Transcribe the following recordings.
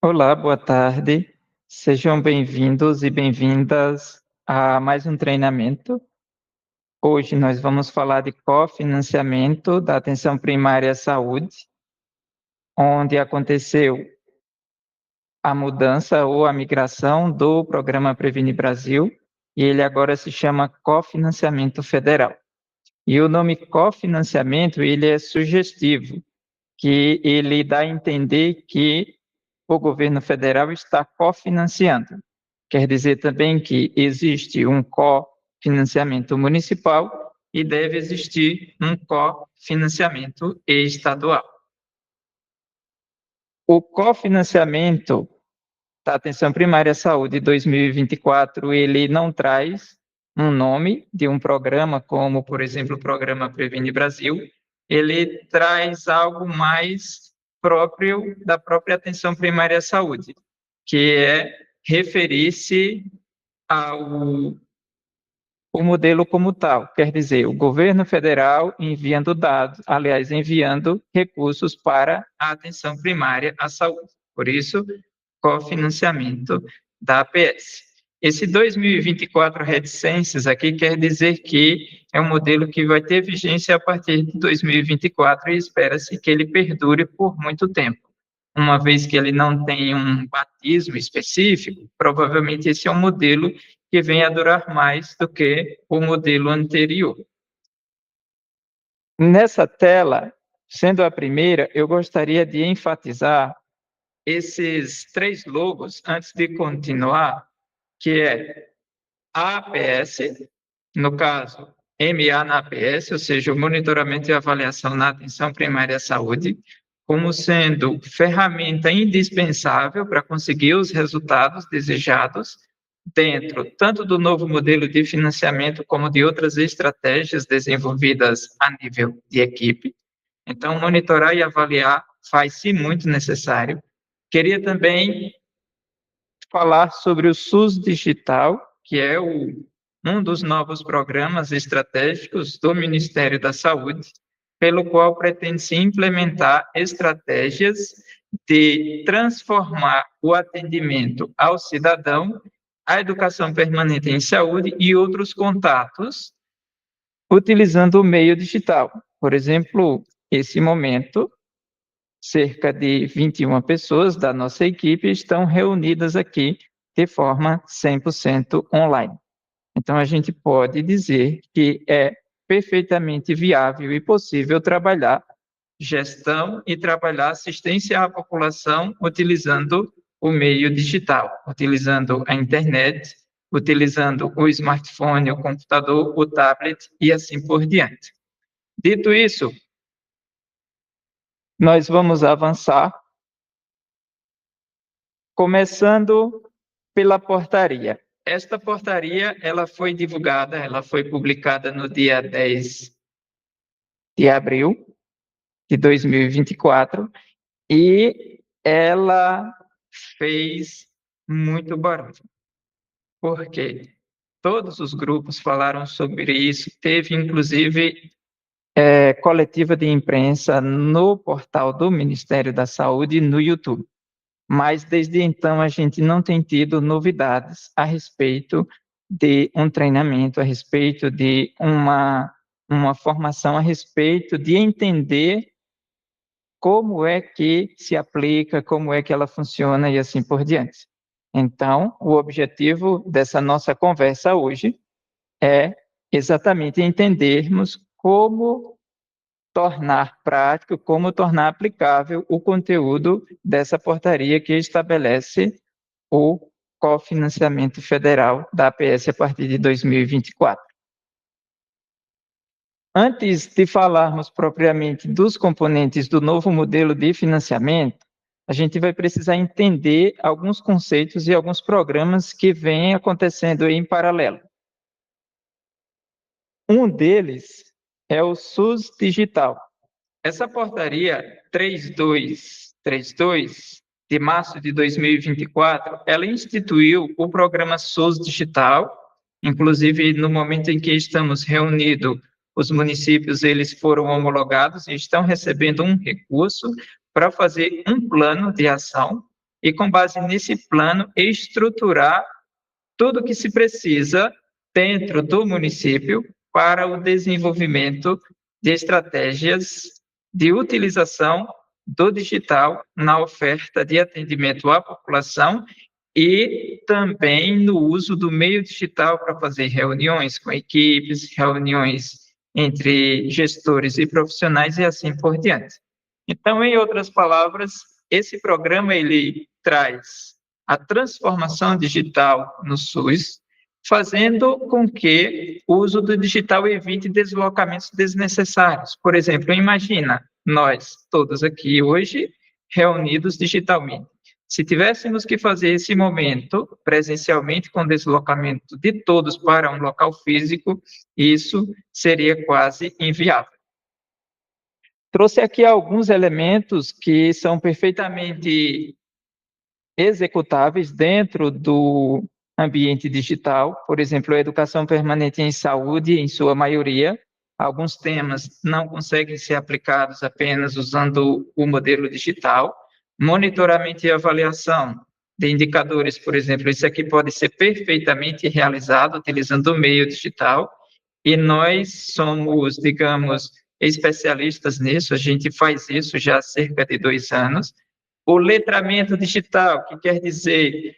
Olá, boa tarde. Sejam bem-vindos e bem-vindas a mais um treinamento. Hoje nós vamos falar de cofinanciamento da atenção primária à saúde, onde aconteceu a mudança ou a migração do programa Prevenir Brasil, e ele agora se chama cofinanciamento federal. E o nome cofinanciamento, ele é sugestivo, que ele dá a entender que o governo federal está cofinanciando. Quer dizer também que existe um cofinanciamento municipal e deve existir um cofinanciamento estadual. O cofinanciamento da Atenção Primária à Saúde 2024, ele não traz um nome de um programa, como, por exemplo, o Programa Previne Brasil, ele traz algo mais próprio da própria atenção primária à saúde, que é referir-se ao o modelo como tal, quer dizer, o governo federal enviando dados, aliás, enviando recursos para a atenção primária à saúde. Por isso, cofinanciamento da APS. Esse 2024 reticências aqui quer dizer que é um modelo que vai ter vigência a partir de 2024 e espera-se que ele perdure por muito tempo. Uma vez que ele não tem um batismo específico, provavelmente esse é um modelo que venha a durar mais do que o modelo anterior. Nessa tela, sendo a primeira, eu gostaria de enfatizar esses 3 logos antes de continuar, que é a APS, no caso, MA na APS, ou seja, o monitoramento e avaliação na atenção primária à saúde, como sendo ferramenta indispensável para conseguir os resultados desejados dentro tanto do novo modelo de financiamento como de outras estratégias desenvolvidas a nível de equipe. Então, monitorar e avaliar faz-se muito necessário. Queria também falar sobre o SUS Digital, que é um dos novos programas estratégicos do Ministério da Saúde, pelo qual pretende-se implementar estratégias de transformar o atendimento ao cidadão, a educação permanente em saúde e outros contatos, utilizando o meio digital. Por exemplo, esse momento, cerca de 21 pessoas da nossa equipe estão reunidas aqui de forma 100% online. Então, a gente pode dizer que é perfeitamente viável e possível trabalhar gestão e trabalhar assistência à população utilizando o meio digital, utilizando a internet, utilizando o smartphone, o computador, o tablet e assim por diante. Dito isso, nós vamos avançar, começando pela portaria. Esta portaria, ela foi divulgada, ela foi publicada no dia 10 de abril de 2024 e ela fez muito barulho. Por quê? Todos os grupos falaram sobre isso, teve inclusive coletiva de imprensa no portal do Ministério da Saúde no YouTube. Mas desde então a gente não tem tido novidades a respeito de um treinamento, a respeito de uma formação, a respeito de entender como é que se aplica, como é que ela funciona e assim por diante. Então, o objetivo dessa nossa conversa hoje é exatamente entendermos como tornar prático, como tornar aplicável o conteúdo dessa portaria que estabelece o cofinanciamento federal da APS a partir de 2024. Antes de falarmos propriamente dos componentes do novo modelo de financiamento, a gente vai precisar entender alguns conceitos e alguns programas que vêm acontecendo em paralelo. Um deles é o SUS Digital. Essa portaria 3232, de março de 2024, ela instituiu o programa SUS Digital, inclusive no momento em que estamos reunidos, os municípios eles foram homologados e estão recebendo um recurso para fazer um plano de ação. e, com base nesse plano, estruturar tudo o que se precisa dentro do município para o desenvolvimento de estratégias de utilização do digital na oferta de atendimento à população e também no uso do meio digital para fazer reuniões com equipes, reuniões entre gestores e profissionais e assim por diante. Então, em outras palavras, esse programa ele traz a transformação digital no SUS, fazendo com que o uso do digital evite deslocamentos desnecessários. Por exemplo, imagina nós todos aqui hoje reunidos digitalmente. Se tivéssemos que fazer esse momento presencialmente com deslocamento de todos para um local físico, isso seria quase inviável. Trouxe aqui alguns elementos que são perfeitamente executáveis dentro do ambiente digital, por exemplo, a educação permanente em saúde, em sua maioria. Alguns temas não conseguem ser aplicados apenas usando o modelo digital. Monitoramento e avaliação de indicadores, por exemplo, isso aqui pode ser perfeitamente realizado utilizando o meio digital, e nós somos, digamos, especialistas nisso, a gente faz isso já há cerca de 2 anos. O letramento digital, que quer dizer,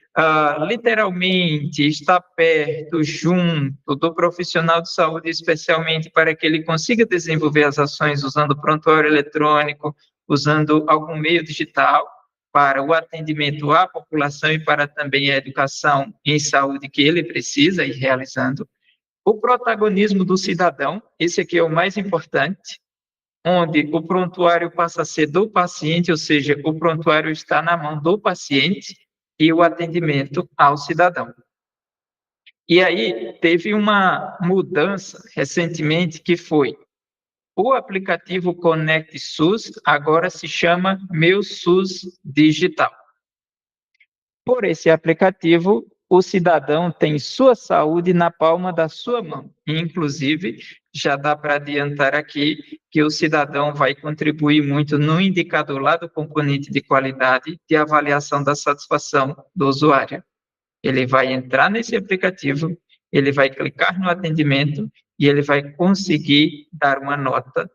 literalmente, estar perto, junto do profissional de saúde, especialmente para que ele consiga desenvolver as ações usando o prontuário eletrônico, usando algum meio digital para o atendimento à população e para também a educação em saúde que ele precisa ir realizando. O protagonismo do cidadão, esse aqui é o mais importante, onde o prontuário passa a ser do paciente, ou seja, o prontuário está na mão do paciente e o atendimento ao cidadão. E aí teve uma mudança recentemente que foi o aplicativo Conect SUS agora se chama Meu SUS Digital. Por esse aplicativo, o cidadão tem sua saúde na palma da sua mão. Inclusive, já dá para adiantar aqui que o cidadão vai contribuir muito no indicador lá do componente de qualidade de avaliação da satisfação do usuário. Ele vai entrar nesse aplicativo, ele vai clicar no atendimento e ele vai conseguir dar uma nota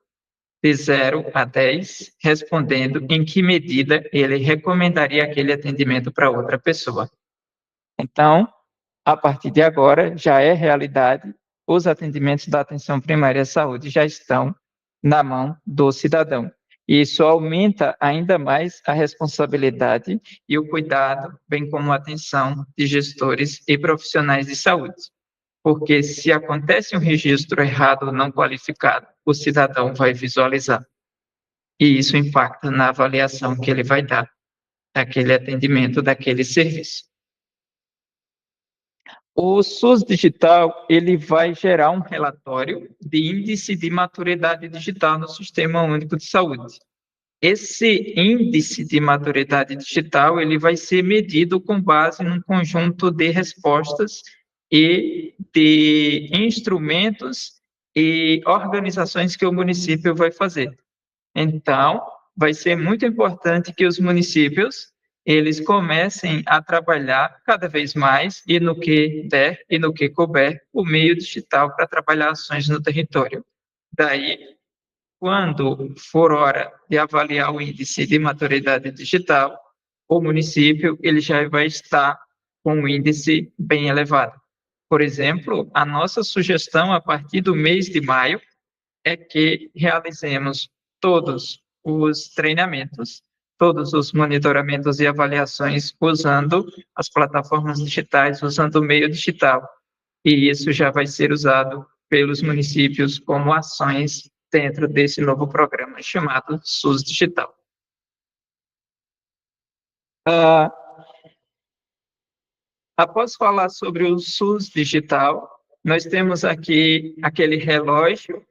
de 0 a 10, respondendo em que medida ele recomendaria aquele atendimento para outra pessoa. Então, a partir de agora, já é realidade, os atendimentos da atenção primária à saúde já estão na mão do cidadão. E isso aumenta ainda mais a responsabilidade e o cuidado, bem como a atenção de gestores e profissionais de saúde. Porque se acontece um registro errado ou não qualificado, o cidadão vai visualizar. E isso impacta na avaliação que ele vai dar daquele atendimento, daquele serviço. O SUS Digital, ele vai gerar um relatório de índice de maturidade digital no Sistema Único de Saúde. Esse índice de maturidade digital, ele vai ser medido com base num conjunto de respostas e de instrumentos e organizações que o município vai fazer. Então, vai ser muito importante que os municípios eles comecem a trabalhar cada vez mais, e no que der e no que couber, o meio digital para trabalhar ações no território. Daí, quando for hora de avaliar o índice de maturidade digital, o município ele já vai estar com um índice bem elevado. Por exemplo, a nossa sugestão a partir do mês de maio é que realizemos todos os treinamentos, todos os monitoramentos e avaliações usando as plataformas digitais, usando o meio digital. E isso já vai ser usado pelos municípios como ações dentro desse novo programa chamado SUS Digital. Após falar sobre o SUS Digital, nós temos aqui aquele relógio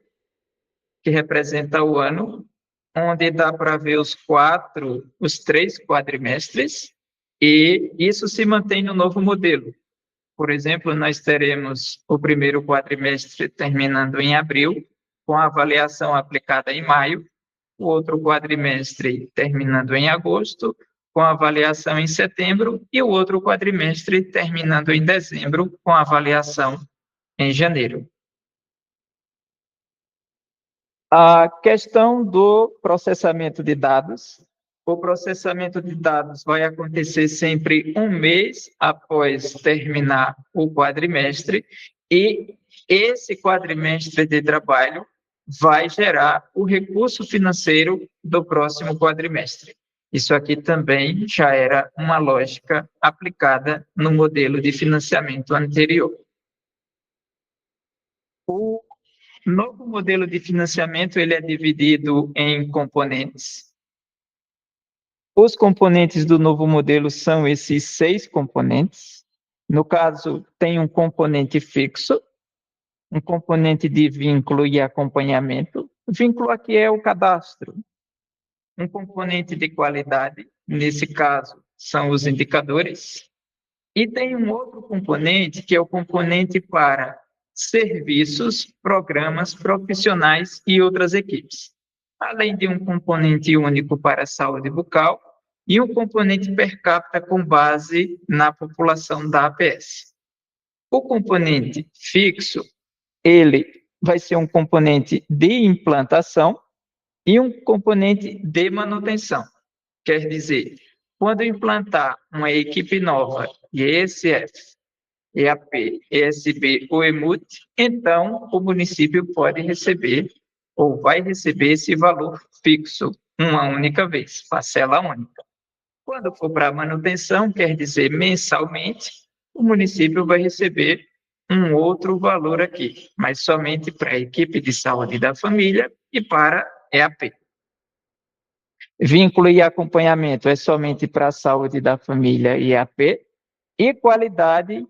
que representa o ano, onde dá para ver os 3 quadrimestres, e isso se mantém no novo modelo. Por exemplo, nós teremos o primeiro quadrimestre terminando em abril, com a avaliação aplicada em maio, o outro quadrimestre terminando em agosto, com avaliação em setembro, e o outro quadrimestre terminando em dezembro, com avaliação em janeiro. A questão do processamento de dados. O processamento de dados vai acontecer sempre um mês após terminar o quadrimestre, e esse quadrimestre de trabalho vai gerar o recurso financeiro do próximo quadrimestre. Isso aqui também já era uma lógica aplicada no modelo de financiamento anterior. O novo modelo de financiamento ele é dividido em componentes. Os componentes do novo modelo são esses 6 componentes. No caso, tem um componente fixo, um componente de vínculo e acompanhamento. O vínculo aqui é o cadastro. Um componente de qualidade, nesse caso, são os indicadores. E tem um outro componente, que é o componente para serviços, programas, profissionais e outras equipes. Além de um componente único para a saúde bucal e um componente per capita com base na população da APS. O componente fixo, ele vai ser um componente de implantação e um componente de manutenção. Quer dizer, quando implantar uma equipe nova, ESF, EAP, ESB ou EMUT, então o município pode receber ou vai receber esse valor fixo uma única vez, parcela única. Quando for para manutenção, quer dizer mensalmente, o município vai receber um outro valor aqui, mas somente para a equipe de saúde da família e para EAP. Vínculo e acompanhamento é somente para a saúde da família e EAP, e qualidade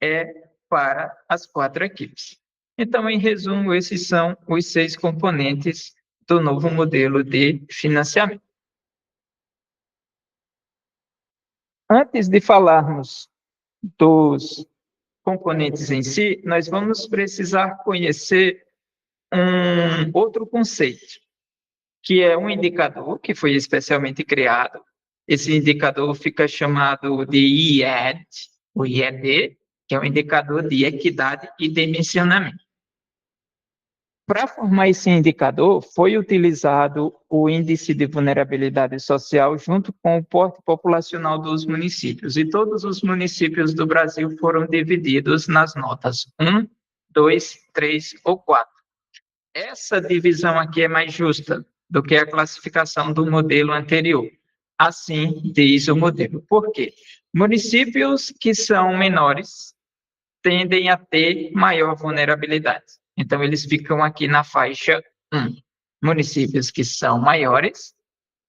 é para as 4 equipes. Então, em resumo, esses são os 6 componentes do novo modelo de financiamento. Antes de falarmos dos componentes em si, nós vamos precisar conhecer um outro conceito, que é um indicador que foi especialmente criado. Esse indicador fica chamado de IED, o IED, que é um indicador de equidade e dimensionamento. Para formar esse indicador, foi utilizado o índice de vulnerabilidade social junto com o porte populacional dos municípios. E todos os municípios do Brasil foram divididos nas notas 1, 2, 3 ou 4. Essa divisão aqui é mais justa do que a classificação do modelo anterior. Assim diz o modelo. Por quê? Municípios que são menores tendem a ter maior vulnerabilidade. Então, eles ficam aqui na faixa 1. Municípios que são maiores,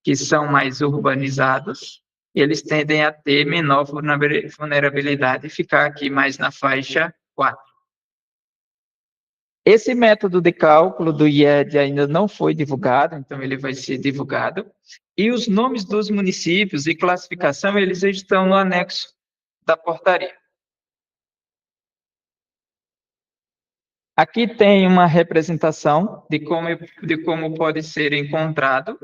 que são mais urbanizados, eles tendem a ter menor vulnerabilidade e ficar aqui mais na faixa 4. Esse método de cálculo do IED ainda não foi divulgado, então ele vai ser divulgado. E os nomes dos municípios e classificação, eles estão no anexo da portaria. Aqui tem uma representação de como pode ser encontrado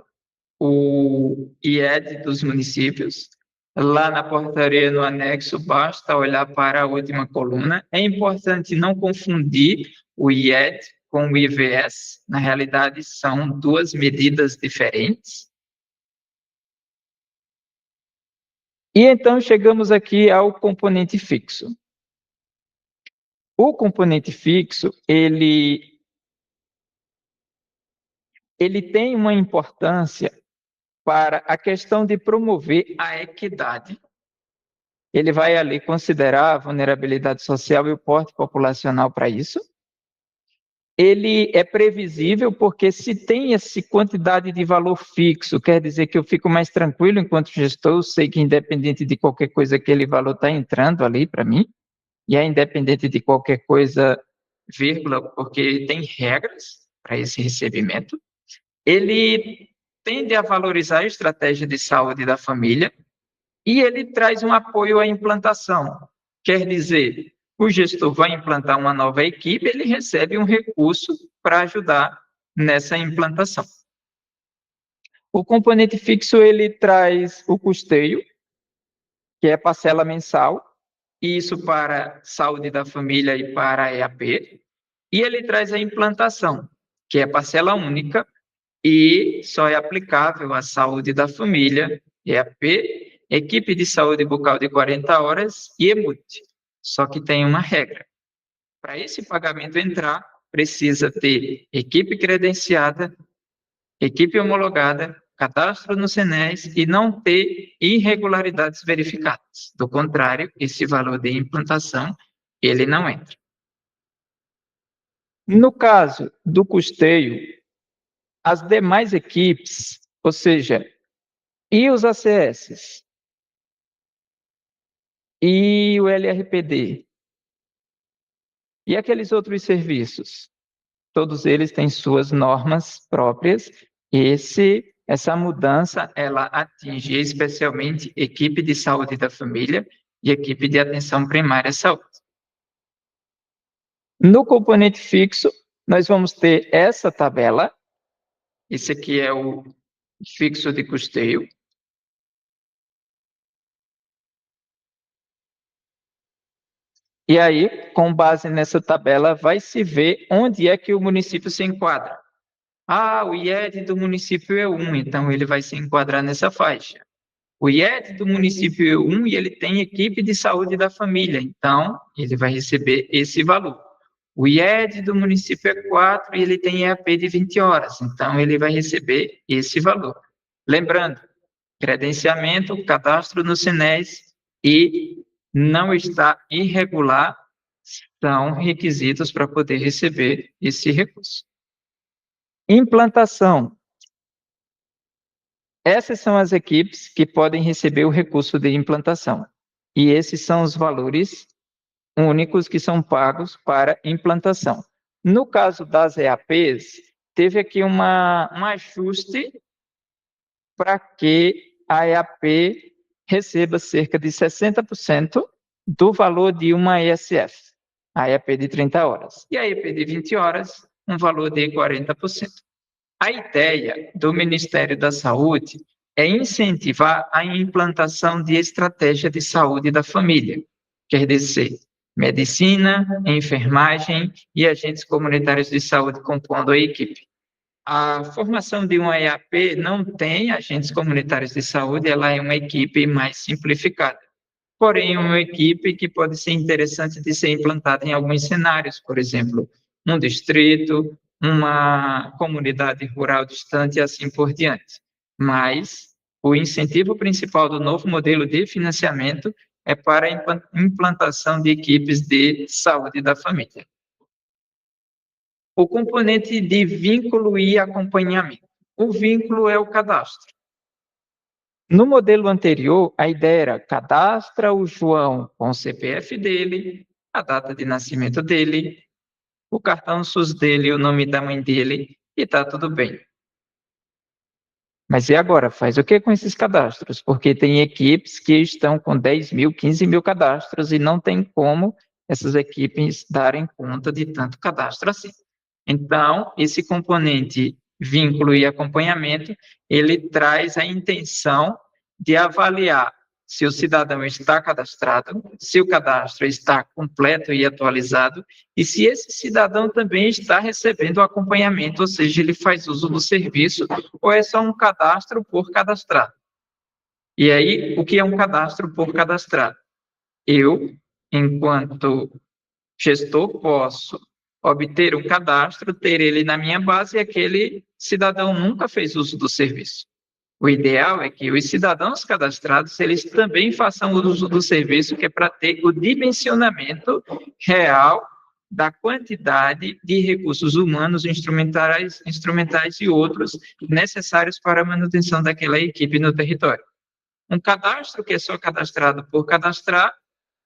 o IED dos municípios. Lá na portaria, no anexo, basta olhar para a última coluna. É importante não confundir o IED com o IVS. Na realidade, são 2 medidas diferentes. E então, chegamos aqui ao componente fixo. O componente fixo, ele tem uma importância para a questão de promover a equidade. Ele vai ali considerar a vulnerabilidade social e o porte populacional para isso. Ele é previsível porque se tem essa quantidade de valor fixo, quer dizer que eu fico mais tranquilo enquanto gestor, eu sei que independente de qualquer coisa, aquele valor está entrando ali para mim, e é independente de qualquer coisa, vírgula, porque tem regras para esse recebimento. Ele tende a valorizar a estratégia de saúde da família e ele traz um apoio à implantação. Quer dizer, o gestor vai implantar uma nova equipe, ele recebe um recurso para ajudar nessa implantação. O componente fixo, ele traz o custeio, que é parcela mensal, isso para saúde da família e para a EAP, e ele traz a implantação, que é parcela única, e só é aplicável à saúde da família, EAP, equipe de saúde bucal de 40 horas e EMUT. Só que tem uma regra. Para esse pagamento entrar, precisa ter equipe credenciada, equipe homologada, cadastro no SENES e não ter irregularidades verificadas. Do contrário, esse valor de implantação, ele não entra. No caso do custeio, as demais equipes, ou seja, e os ACS, e o LRPD, e aqueles outros serviços, todos eles têm suas normas próprias. Essa mudança, ela atinge especialmente equipe de saúde da família e equipe de atenção primária à saúde. No componente fixo, nós vamos ter essa tabela. Esse aqui é o fixo de custeio. E aí, com base nessa tabela, vai se ver onde é que o município se enquadra. O IED do município é 1, então ele vai se enquadrar nessa faixa. O IED do município é 1 e ele tem equipe de saúde da família, então ele vai receber esse valor. O IED do município é 4 e ele tem EAP de 20 horas, então ele vai receber esse valor. Lembrando, credenciamento, cadastro no SENES e não está irregular são requisitos para poder receber esse recurso. Implantação. Essas são as equipes que podem receber o recurso de implantação. E esses são os valores únicos que são pagos para implantação. No caso das EAPs, teve aqui um ajuste para que a EAP receba cerca de 60% do valor de uma ESF, a EAP de 30 horas. E a EAP de 20 horas, um valor de 40%. A ideia do Ministério da Saúde é incentivar a implantação de estratégia de saúde da família, quer dizer, medicina, enfermagem e agentes comunitários de saúde compondo a equipe. A formação de uma EAP não tem agentes comunitários de saúde, ela é uma equipe mais simplificada. Porém, uma equipe que pode ser interessante de ser implantada em alguns cenários, por exemplo, um distrito, uma comunidade rural distante e assim por diante. Mas o incentivo principal do novo modelo de financiamento é para a implantação de equipes de saúde da família. O componente de vínculo e acompanhamento. O vínculo é o cadastro. No modelo anterior, a ideia era cadastra o João com o CPF dele, a data de nascimento dele, o cartão SUS dele, o nome da mãe dele, e está tudo bem. Mas e agora? Faz o que com esses cadastros? Porque tem equipes que estão com 10 mil, 15 mil cadastros e não tem como essas equipes darem conta de tanto cadastro assim. Então, esse componente vínculo e acompanhamento, ele traz a intenção de avaliar se o cidadão está cadastrado, se o cadastro está completo e atualizado, e se esse cidadão também está recebendo o acompanhamento, ou seja, ele faz uso do serviço, ou é só um cadastro por cadastrado. E aí, o que é um cadastro por cadastrado? Eu, enquanto gestor, posso obter um cadastro, ter ele na minha base e aquele cidadão nunca fez uso do serviço. O ideal é que os cidadãos cadastrados, eles também façam uso do serviço, que é para ter o dimensionamento real da quantidade de recursos humanos, instrumentais e outros necessários para a manutenção daquela equipe no território. Um cadastro que é só cadastrado por cadastrar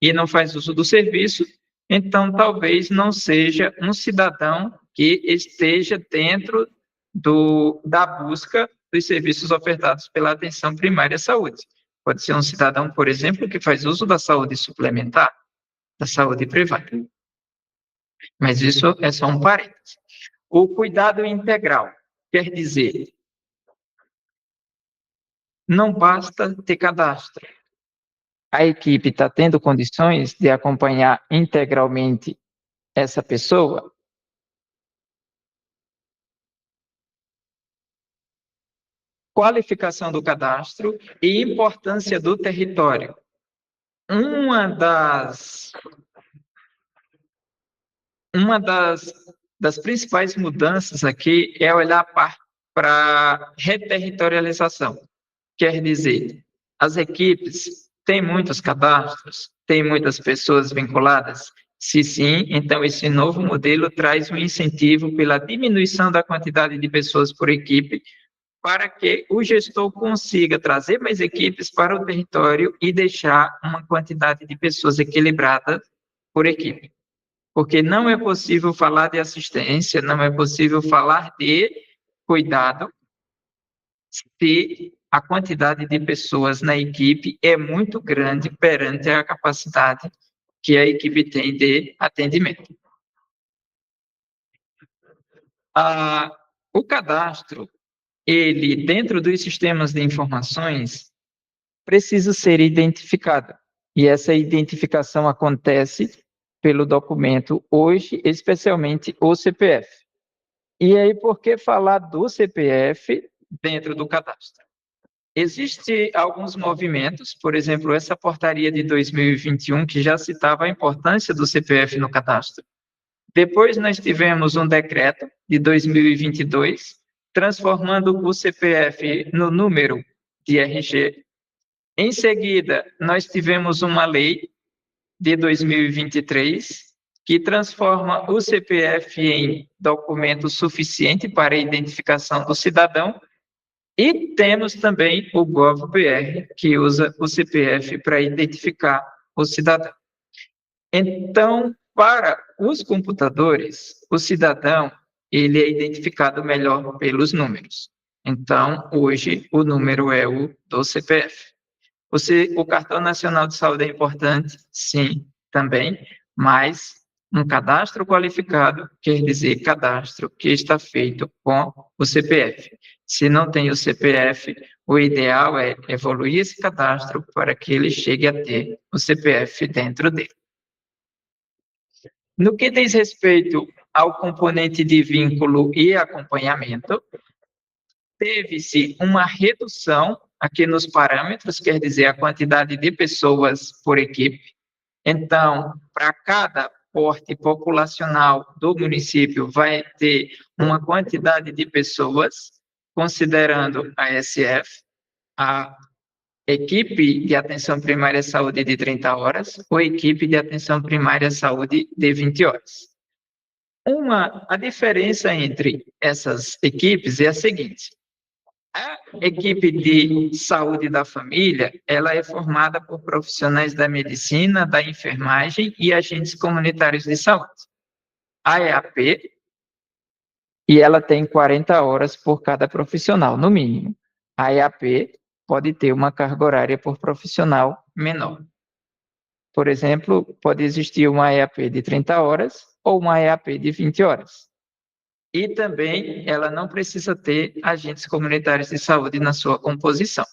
e não faz uso do serviço, então talvez não seja um cidadão que esteja dentro da busca dos serviços ofertados pela atenção primária à saúde. Pode ser um cidadão, por exemplo, que faz uso da saúde suplementar, da saúde privada. Mas isso é só um parênteses. O cuidado integral quer dizer não basta ter cadastro. A equipe está tendo condições de acompanhar integralmente essa pessoa? Qualificação do cadastro e importância do território. Uma das principais mudanças aqui é olhar para a reterritorialização. Quer dizer, as equipes têm muitos cadastros, têm muitas pessoas vinculadas? Se sim, então esse novo modelo traz um incentivo pela diminuição da quantidade de pessoas por equipe, para que o gestor consiga trazer mais equipes para o território e deixar uma quantidade de pessoas equilibrada por equipe. Porque não é possível falar de assistência, não é possível falar de cuidado se a quantidade de pessoas na equipe é muito grande perante a capacidade que a equipe tem de atendimento. O cadastro, ele, dentro dos sistemas de informações, precisa ser identificado. E essa identificação acontece pelo documento hoje, especialmente o CPF. E aí, por que falar do CPF dentro do cadastro? Existem alguns movimentos, por exemplo, essa portaria de 2021, que já citava a importância do CPF no cadastro. Depois nós tivemos um decreto de 2022, transformando o CPF no número de RG. Em seguida, nós tivemos uma lei de 2023, que transforma o CPF em documento suficiente para a identificação do cidadão, e temos também o GovBR, que usa o CPF para identificar o cidadão. Então, para os computadores, o cidadão ele é identificado melhor pelos números. Então, hoje, o número é o do CPF. O Cartão Nacional de Saúde é importante? Sim, também, mas um cadastro qualificado quer dizer cadastro que está feito com o CPF. Se não tem o CPF, o ideal é evoluir esse cadastro para que ele chegue a ter o CPF dentro dele. No que diz respeito ao componente de vínculo e acompanhamento, teve-se uma redução aqui nos parâmetros, quer dizer, a quantidade de pessoas por equipe. Então, para cada porte populacional do município, vai ter uma quantidade de pessoas, considerando a SF, a equipe de atenção primária à saúde de 30 horas ou equipe de atenção primária à saúde de 20 horas. A diferença entre essas equipes é a seguinte: a equipe de saúde da família, ela é formada por profissionais da medicina, da enfermagem e agentes comunitários de saúde. A EAP, e ela tem 40 horas por cada profissional, no mínimo. A EAP pode ter uma carga horária por profissional menor. Por exemplo, pode existir uma EAP de 30 horas ou uma EAP de 20 horas. E também ela não precisa ter agentes comunitários de saúde na sua composição.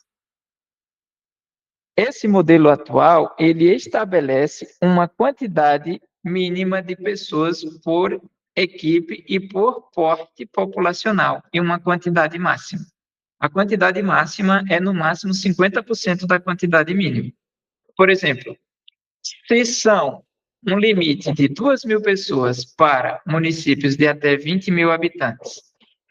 Esse modelo atual, ele estabelece uma quantidade mínima de pessoas por equipe e por porte populacional, e uma quantidade máxima. A quantidade máxima é, no máximo, 50% da quantidade mínima. Por exemplo, se são um limite de 2.000 pessoas para municípios de até 20.000 habitantes,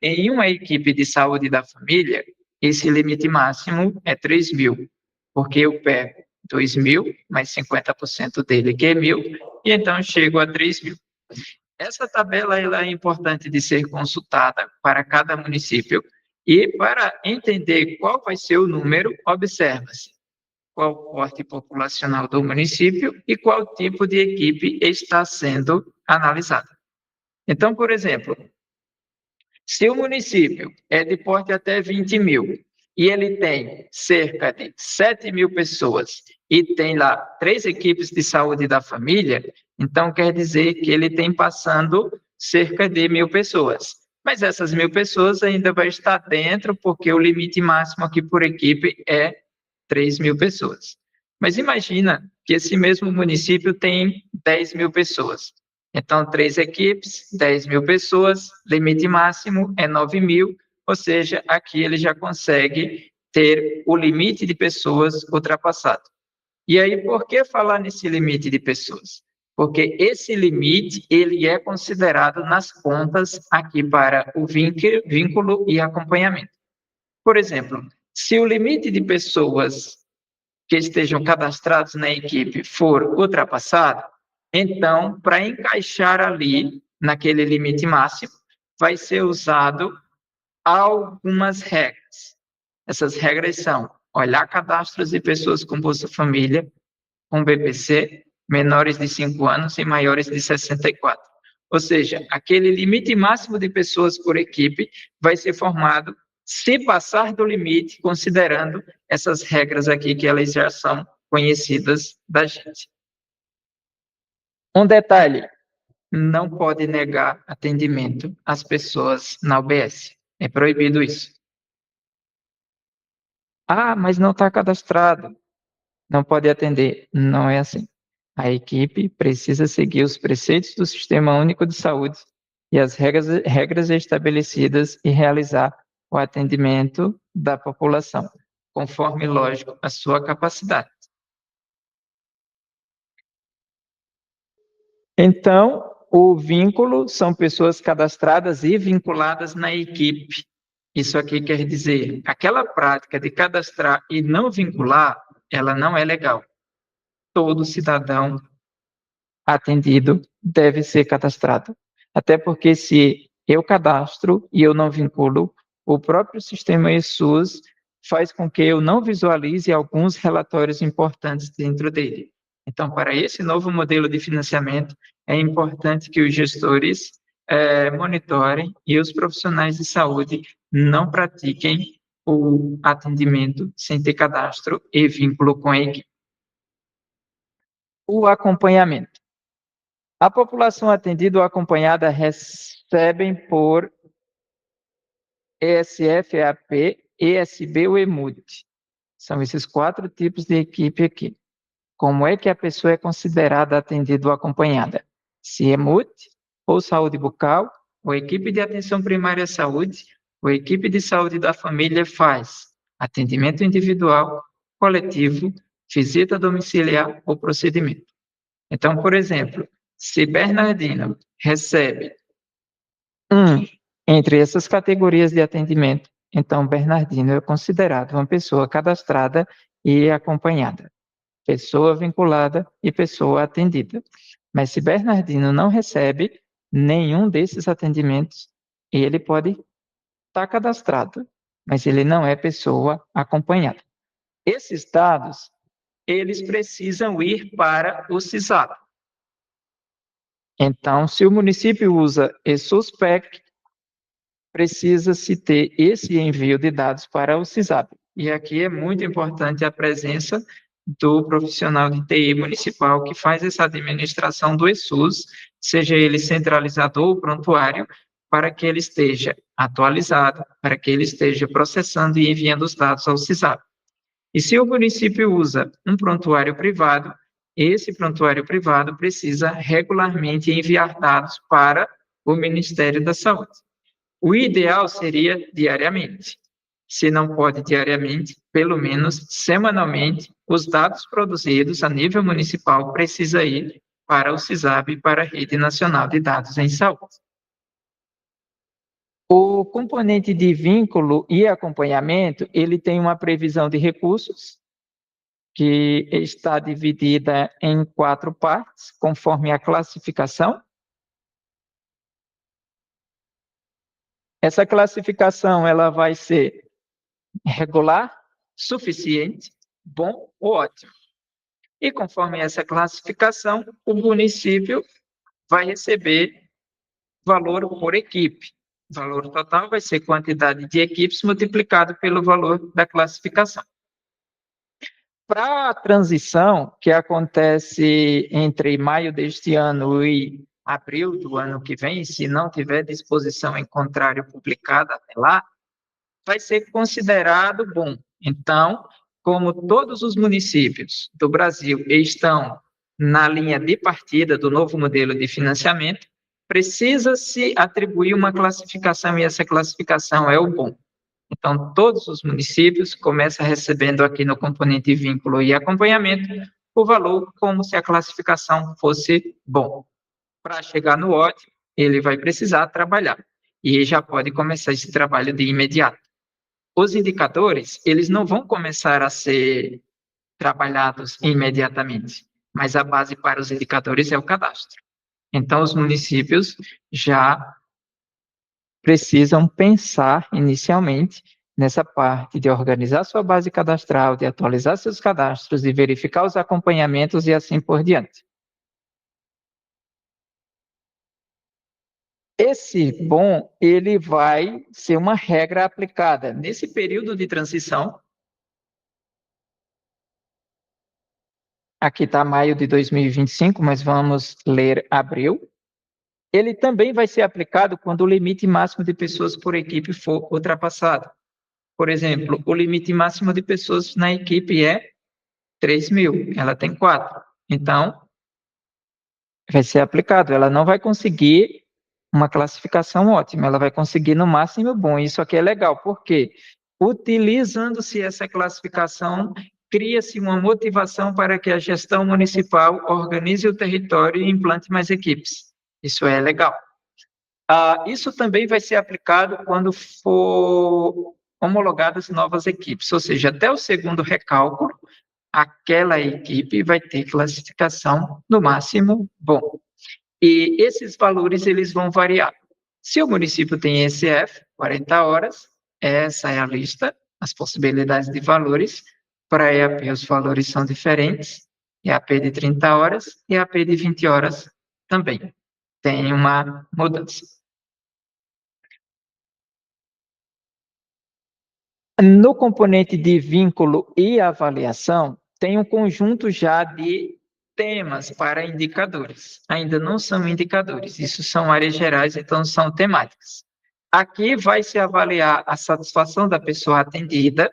em uma equipe de saúde da família, esse limite máximo é 3.000, porque eu pego 2.000 mais 50% dele, que é 1.000, e então chego a 3.000. Essa tabela ela é importante de ser consultada para cada município, e para entender qual vai ser o número, observa-se qual o porte populacional do município e qual tipo de equipe está sendo analisada. Então, por exemplo, se o município é de porte até 20.000 e ele tem cerca de 7.000 pessoas e tem lá 3 equipes de saúde da família, então quer dizer que ele tem passando cerca de 1.000 pessoas. Mas essas 1.000 pessoas ainda vai estar dentro, porque o limite máximo aqui por equipe é 3.000 pessoas. Mas imagina que esse mesmo município tem 10.000 pessoas. Então, 3 equipes, 10.000 pessoas, limite máximo é 9.000, ou seja, aqui ele já consegue ter o limite de pessoas ultrapassado. E aí, por que falar nesse limite de pessoas? Porque esse limite, ele é considerado nas contas aqui para o vínculo e acompanhamento. Por exemplo, se o limite de pessoas que estejam cadastrados na equipe for ultrapassado, então, para encaixar ali, naquele limite máximo, vai ser usado algumas regras. Essas regras são olhar cadastros de pessoas com Bolsa Família, com BPC, menores de 5 anos e maiores de 64. Ou seja, aquele limite máximo de pessoas por equipe vai ser formado se passar do limite, considerando essas regras aqui que elas já são conhecidas da gente. Um detalhe, não pode negar atendimento às pessoas na UBS. É proibido isso. Ah, mas não está cadastrado. Não pode atender. Não é assim. A equipe precisa seguir os preceitos do Sistema Único de Saúde e as regras estabelecidas e realizar o atendimento da população, conforme, lógico, a sua capacidade. Então, o vínculo são pessoas cadastradas e vinculadas na equipe. Isso aqui quer dizer, aquela prática de cadastrar e não vincular, ela não é legal. Todo cidadão atendido deve ser cadastrado. Até porque se eu cadastro e eu não vinculo, o próprio sistema eSUS faz com que eu não visualize alguns relatórios importantes dentro dele. Então, para esse novo modelo de financiamento, é importante que os gestores monitorem e os profissionais de saúde não pratiquem o atendimento sem ter cadastro e vínculo com a equipe. O acompanhamento. A população atendida ou acompanhada recebem por ESF, EAP, ESB ou EMUD. São esses 4 tipos de equipe aqui. Como é que a pessoa é considerada atendida ou acompanhada? Se EMUD, ou saúde bucal, ou equipe de atenção primária à saúde, ou equipe de saúde da família faz atendimento individual, coletivo, visita domiciliar ou procedimento. Então, por exemplo, se Bernardino recebe entre essas categorias de atendimento, então Bernardino é considerado uma pessoa cadastrada e acompanhada, pessoa vinculada e pessoa atendida. Mas se Bernardino não recebe nenhum desses atendimentos, ele pode estar cadastrado, mas ele não é pessoa acompanhada. Esses dados, eles precisam ir para o CISAP. Então, se o município usa eSUSPEC, precisa-se ter esse envio de dados para o CISAP. E aqui é muito importante a presença do profissional de TI municipal que faz essa administração do eSUS, seja ele centralizador ou prontuário, para que ele esteja atualizado, para que ele esteja processando e enviando os dados ao CISAP. E se o município usa um prontuário privado, esse prontuário privado precisa regularmente enviar dados para o Ministério da Saúde. O ideal seria diariamente. Se não pode diariamente, pelo menos semanalmente, os dados produzidos a nível municipal precisam ir para o CISAB e para a Rede Nacional de Dados em Saúde. O componente de vínculo e acompanhamento, ele tem uma previsão de recursos que está dividida em 4 partes, conforme a classificação. Essa classificação ela vai ser regular, suficiente, bom ou ótimo. E conforme essa classificação, o município vai receber valor por equipe. O valor total vai ser quantidade de equipes multiplicado pelo valor da classificação. Para a transição, que acontece entre maio deste ano e abril do ano que vem, se não tiver disposição em contrário publicada até lá, vai ser considerado bom. Então, como todos os municípios do Brasil estão na linha de partida do novo modelo de financiamento, precisa-se atribuir uma classificação, e essa classificação é o bom. Então, todos os municípios começam recebendo aqui no componente vínculo e acompanhamento o valor como se a classificação fosse bom. Para chegar no ótimo, ele vai precisar trabalhar e já pode começar esse trabalho de imediato. Os indicadores, eles não vão começar a ser trabalhados imediatamente, mas a base para os indicadores é o cadastro. Então, os municípios já precisam pensar inicialmente nessa parte de organizar sua base cadastral, de atualizar seus cadastros, de verificar os acompanhamentos e assim por diante. Esse bom, ele vai ser uma regra aplicada nesse período de transição. Aqui está maio de 2025, mas vamos ler abril. Ele também vai ser aplicado quando o limite máximo de pessoas por equipe for ultrapassado. Por exemplo, o limite máximo de pessoas na equipe é 3.000, ela tem 4. Então, vai ser aplicado. Ela não vai conseguir uma classificação ótima, ela vai conseguir no máximo bom. Isso aqui é legal, porque utilizando-se essa classificação, cria-se uma motivação para que a gestão municipal organize o território e implante mais equipes. Isso é legal. Isso também vai ser aplicado quando for homologadas novas equipes, ou seja, até o segundo recálculo, aquela equipe vai ter classificação no máximo bom. E esses valores eles vão variar. Se o município tem ECF, 40 horas, essa é a lista, as possibilidades de valores. Para EAP, os valores são diferentes. EAP de 30 horas e EAP de 20 horas também. Tem uma mudança. No componente de vínculo e avaliação, tem um conjunto já de temas para indicadores. Ainda não são indicadores, isso são áreas gerais, então são temáticas. Aqui vai se avaliar a satisfação da pessoa atendida,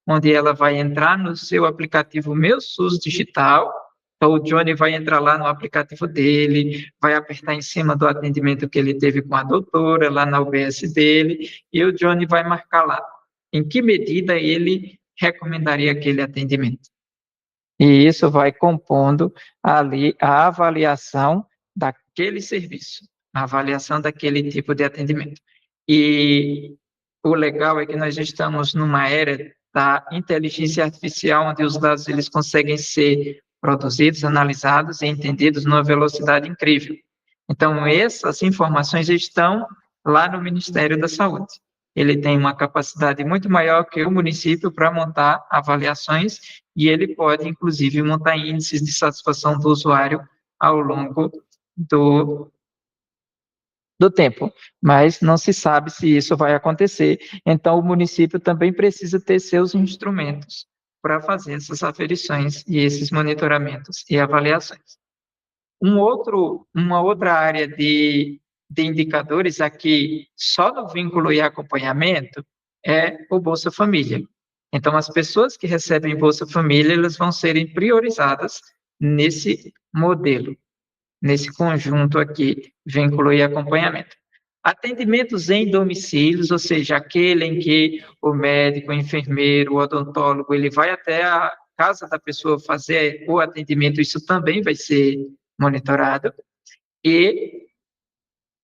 onde ela vai entrar no seu aplicativo Meu SUS Digital. Então, o Johnny vai entrar lá no aplicativo dele, vai apertar em cima do atendimento que ele teve com a doutora, lá na UBS dele, e o Johnny vai marcar lá em que medida ele recomendaria aquele atendimento. E isso vai compondo ali a avaliação daquele serviço, a avaliação daquele tipo de atendimento. E o legal é que nós estamos numa era da inteligência artificial, onde os dados eles conseguem ser produzidos, analisados e entendidos numa velocidade incrível. Então, essas informações estão lá no Ministério da Saúde. Ele tem uma capacidade muito maior que o município para montar avaliações e ele pode, inclusive, montar índices de satisfação do usuário ao longo do tempo, mas não se sabe se isso vai acontecer. Então, o município também precisa ter seus instrumentos para fazer essas aferições e esses monitoramentos e avaliações. Uma outra área de indicadores aqui, só no vínculo e acompanhamento, é o Bolsa Família. Então, as pessoas que recebem Bolsa Família, elas vão serem priorizadas nesse modelo, nesse conjunto aqui, vínculo e acompanhamento. Atendimentos em domicílios, ou seja, aquele em que o médico, o enfermeiro, o odontólogo, ele vai até a casa da pessoa fazer o atendimento, isso também vai ser monitorado. E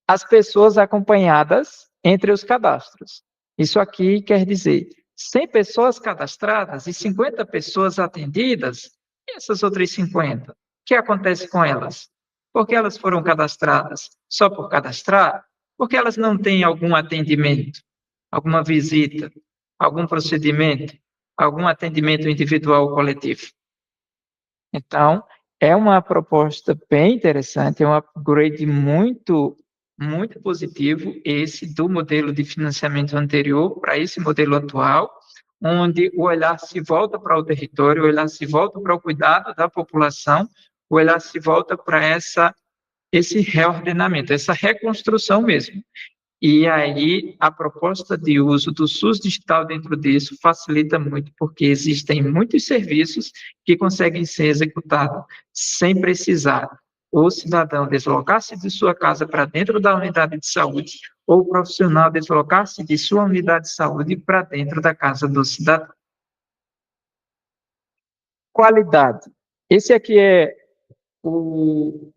as pessoas acompanhadas entre os cadastros. Isso aqui quer dizer 100 pessoas cadastradas e 50 pessoas atendidas, e essas outras 50? O que acontece com elas? Por que elas foram cadastradas? Só por cadastrar? Porque elas não têm algum atendimento, alguma visita, algum procedimento, algum atendimento individual ou coletivo. Então, é uma proposta bem interessante, é um upgrade muito positivo esse do modelo de financiamento anterior para esse modelo atual, onde o olhar se volta para o território, o olhar se volta para o cuidado da população, o olhar se volta para essa esse reordenamento, essa reconstrução mesmo. E aí, a proposta de uso do SUS digital dentro disso facilita muito, porque existem muitos serviços que conseguem ser executados sem precisar o cidadão deslocar-se de sua casa para dentro da unidade de saúde ou o profissional deslocar-se de sua unidade de saúde para dentro da casa do cidadão. Qualidade. Esse aqui é o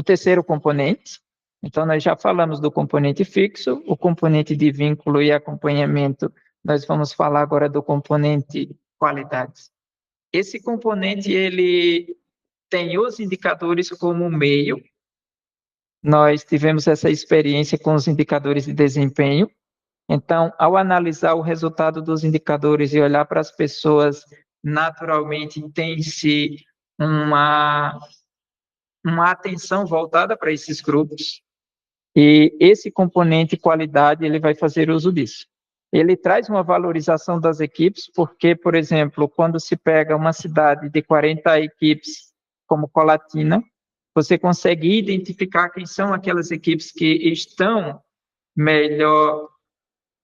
terceiro componente. Então, nós já falamos do componente fixo, o componente de vínculo e acompanhamento. Nós vamos falar agora do componente qualidade. Esse componente, ele tem os indicadores como meio. Nós tivemos essa experiência com os indicadores de desempenho. Então, ao analisar o resultado dos indicadores e olhar para as pessoas, naturalmente tem-se uma atenção voltada para esses grupos, e esse componente qualidade, ele vai fazer uso disso. Ele traz uma valorização das equipes, porque, por exemplo, quando se pega uma cidade de 40 equipes, como Colatina, você consegue identificar quem são aquelas equipes que estão melhor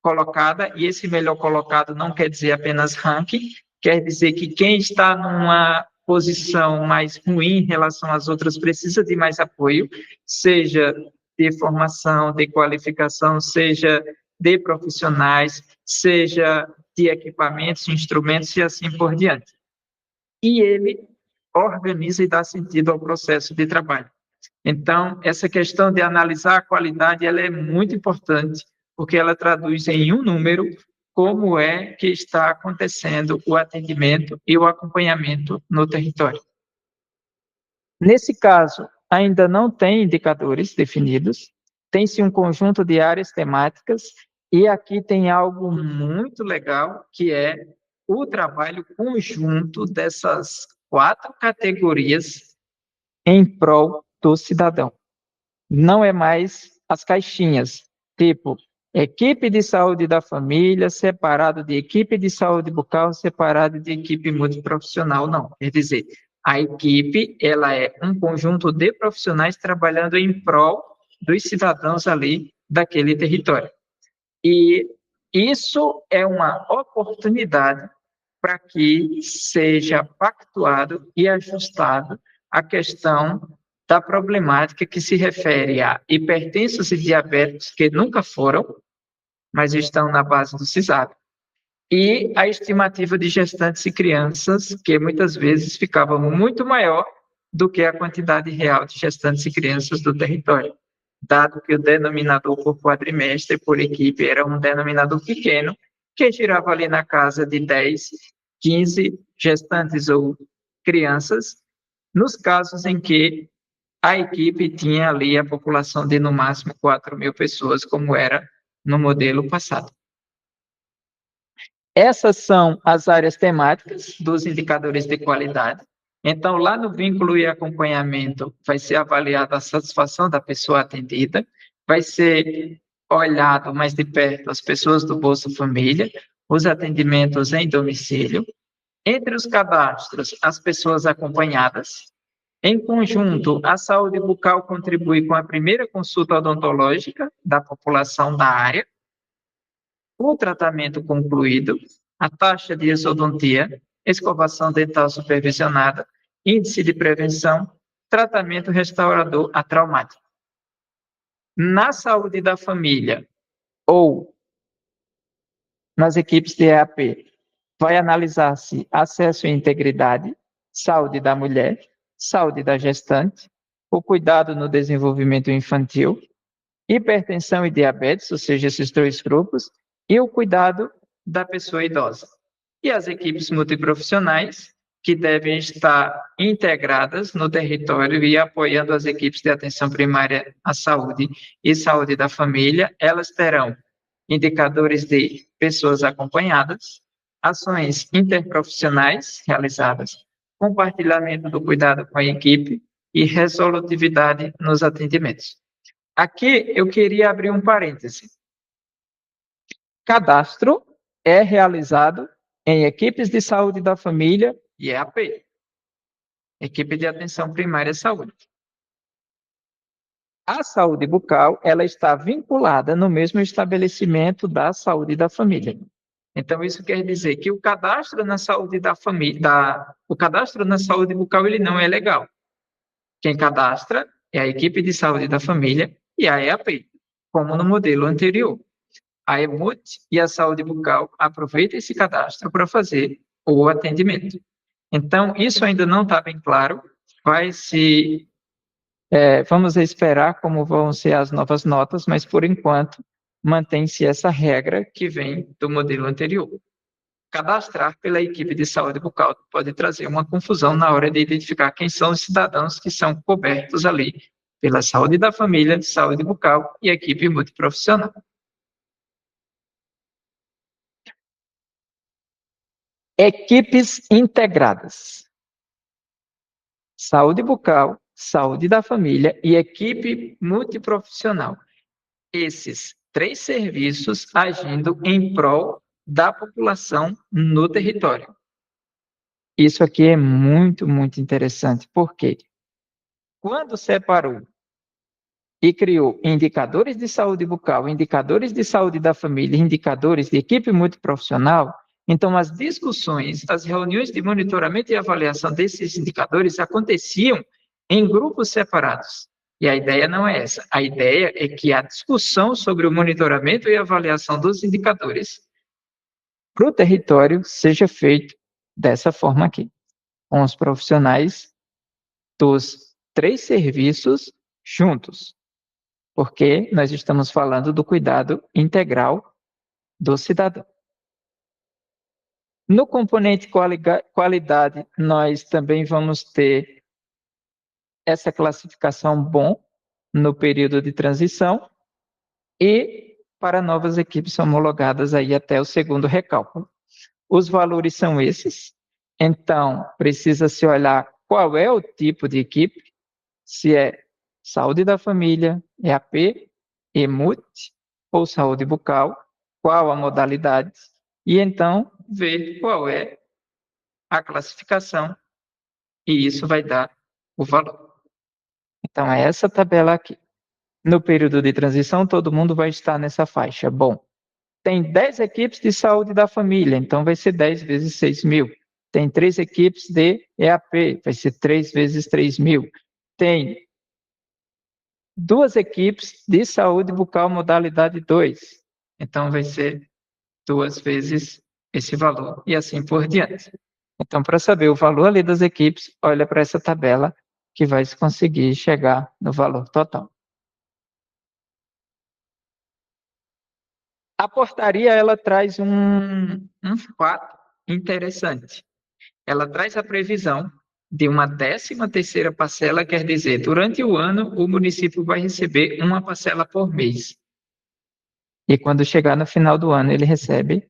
colocadas, e esse melhor colocado não quer dizer apenas ranking, quer dizer que quem está numa posição mais ruim em relação às outras precisa de mais apoio, seja de formação, de qualificação, seja de profissionais, seja de equipamentos, instrumentos e assim por diante. E ele organiza e dá sentido ao processo de trabalho. Então, essa questão de analisar a qualidade, ela é muito importante, porque ela traduz em um número como é que está acontecendo o atendimento e o acompanhamento no território. Nesse caso, ainda não tem indicadores definidos, tem-se um conjunto de áreas temáticas, e aqui tem algo muito legal, que é o trabalho conjunto dessas 4 categorias em prol do cidadão. Não é mais as caixinhas, tipo, equipe de saúde da família, separado de equipe de saúde bucal, separado de equipe multiprofissional, não. Quer dizer, a equipe, ela é um conjunto de profissionais trabalhando em prol dos cidadãos ali daquele território. E isso é uma oportunidade para que seja pactuado e ajustado a questão da problemática que se refere a hipertensos e diabéticos que nunca foram, mas estão na base do CISAB, e a estimativa de gestantes e crianças, que muitas vezes ficava muito maior do que a quantidade real de gestantes e crianças do território, dado que o denominador por quadrimestre, por equipe, era um denominador pequeno, que girava ali na casa de 10, 15 gestantes ou crianças, nos casos em que a equipe tinha ali a população de, no máximo, 4.000 pessoas, como era no modelo passado. Essas são as áreas temáticas dos indicadores de qualidade. Então, lá no vínculo e acompanhamento, vai ser avaliada a satisfação da pessoa atendida, vai ser olhado mais de perto as pessoas do Bolsa Família, os atendimentos em domicílio. Entre os cadastros, as pessoas acompanhadas. Em conjunto, a saúde bucal contribui com a primeira consulta odontológica da população da área, o tratamento concluído, a taxa de exodontia, escovação dental supervisionada, índice de prevenção, tratamento restaurador atraumático. Na saúde da família ou nas equipes de EAP, vai analisar-se acesso e integridade, saúde da mulher, saúde da gestante, o cuidado no desenvolvimento infantil, hipertensão e diabetes, ou seja, esses 2 grupos, e o cuidado da pessoa idosa. E as equipes multiprofissionais, que devem estar integradas no território e apoiando as equipes de atenção primária à saúde e saúde da família, elas terão indicadores de pessoas acompanhadas, ações interprofissionais realizadas, compartilhamento do cuidado com a equipe e resolutividade nos atendimentos. Aqui eu queria abrir um parêntese. Cadastro é realizado em equipes de saúde da família e EAP. equipe de atenção primária à saúde. A saúde bucal, ela está vinculada no mesmo estabelecimento da saúde da família. Então, isso quer dizer que o cadastro na saúde da família, o cadastro na saúde bucal, ele não é legal. Quem cadastra é a equipe de saúde da família e a EAP, como no modelo anterior. A EMUT e a saúde bucal aproveitam esse cadastro para fazer o atendimento. Então, isso ainda não está bem claro, vamos esperar como vão ser as novas notas, mas por enquanto mantém-se essa regra que vem do modelo anterior. Cadastrar pela equipe de saúde bucal pode trazer uma confusão na hora de identificar quem são os cidadãos que são cobertos ali pela saúde da família, saúde bucal e equipe multiprofissional. Equipes integradas. Saúde bucal, saúde da família e equipe multiprofissional. Esses 3 serviços agindo em prol da população no território. Isso aqui é muito, muito interessante, porque quando separou e criou indicadores de saúde bucal, indicadores de saúde da família, indicadores de equipe multiprofissional, então as discussões, as reuniões de monitoramento e avaliação desses indicadores aconteciam em grupos separados. E a ideia não é essa. A ideia é que a discussão sobre o monitoramento e avaliação dos indicadores para o território seja feito dessa forma aqui, com os profissionais dos 3 serviços juntos, porque nós estamos falando do cuidado integral do cidadão. No componente qualidade, nós também vamos ter essa classificação bom no período de transição e para novas equipes homologadas aí até o segundo recálculo. Os valores são esses, então precisa se olhar qual é o tipo de equipe, se é saúde da família, EAP, EMUT ou saúde bucal, qual a modalidade, e então ver qual é a classificação, e isso vai dar o valor. Então, é essa tabela aqui. No período de transição, todo mundo vai estar nessa faixa. Bom, tem 10 equipes de saúde da família, então vai ser 10 vezes 6 mil. Tem 3 equipes de EAP, vai ser 3 vezes 3 mil. Tem 2 equipes de saúde bucal modalidade 2, então vai ser 2 vezes esse valor, e assim por diante. Então, para saber o valor ali das equipes, olha para essa tabela que vai se conseguir chegar no valor total. A portaria, ela traz um fato interessante. Ela traz a previsão de uma 13ª parcela, quer dizer, durante o ano, o município vai receber uma parcela por mês. E quando chegar no final do ano, ele recebe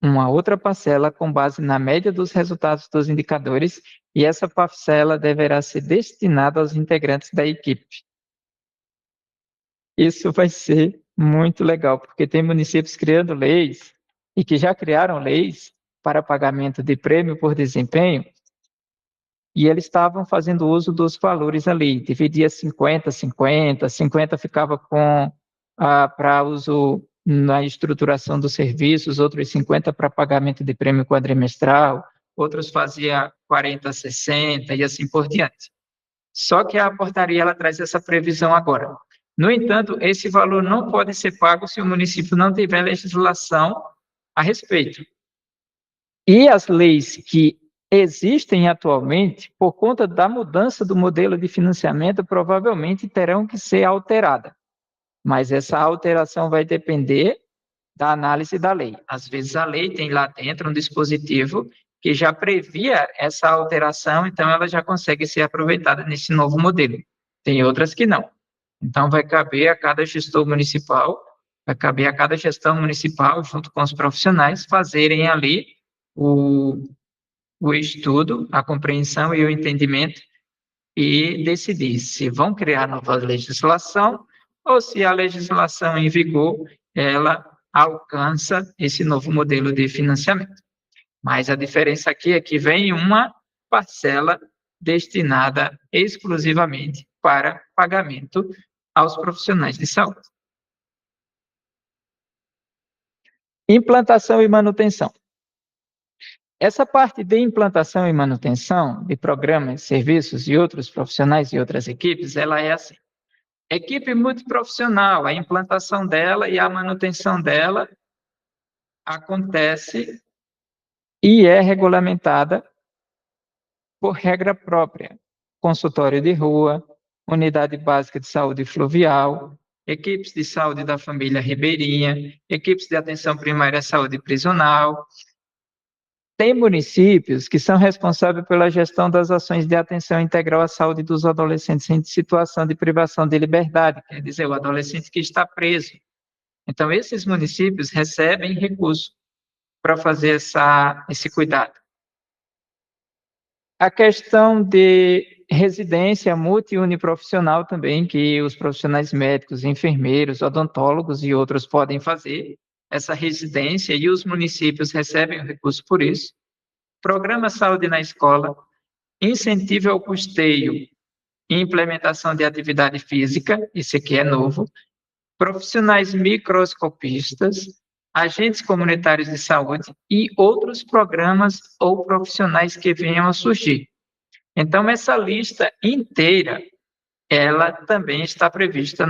uma outra parcela com base na média dos resultados dos indicadores, e essa parcela deverá ser destinada aos integrantes da equipe. Isso vai ser muito legal, porque tem municípios criando leis, e que já criaram leis para pagamento de prêmio por desempenho, e eles estavam fazendo uso dos valores ali, dividia 50, 50, 50 ficava para uso na estruturação dos serviços, outros 50 para pagamento de prêmio quadrimestral, outros fazia 40, 60 e assim por diante. Só que a portaria ela traz essa previsão agora. No entanto, esse valor não pode ser pago se o município não tiver legislação a respeito. E as leis que existem atualmente, por conta da mudança do modelo de financiamento, provavelmente terão que ser alteradas. Mas essa alteração vai depender da análise da lei. Às vezes a lei tem lá dentro um dispositivo que já previa essa alteração, então ela já consegue ser aproveitada nesse novo modelo. Tem outras que não. Então vai caber a cada gestor municipal, junto com os profissionais, fazerem ali o estudo, a compreensão e o entendimento e decidir se vão criar nova legislação ou se a legislação em vigor, ela alcança esse novo modelo de financiamento. Mas a diferença aqui é que vem uma parcela destinada exclusivamente para pagamento aos profissionais de saúde. Implantação e manutenção. Essa parte de implantação e manutenção de programas, serviços e outros profissionais e outras equipes, ela é assim. Equipe multiprofissional, a implantação dela e a manutenção dela acontece e é regulamentada por regra própria. Consultório de rua, unidade básica de saúde fluvial, equipes de saúde da família ribeirinha, equipes de atenção primária à saúde prisional. Tem municípios que são responsáveis pela gestão das ações de atenção integral à saúde dos adolescentes em situação de privação de liberdade, quer dizer, o adolescente que está preso. Então, esses municípios recebem recurso para fazer esse cuidado. A questão de residência multi- e uniprofissional também, que os profissionais médicos, enfermeiros, odontólogos e outros podem fazer, essa residência, e os municípios recebem o recurso por isso. Programa Saúde na Escola, incentivo ao custeio e implementação de atividade física, isso aqui é novo, profissionais microscopistas, agentes comunitários de saúde e outros programas ou profissionais que venham a surgir. Então, essa lista inteira, ela também está prevista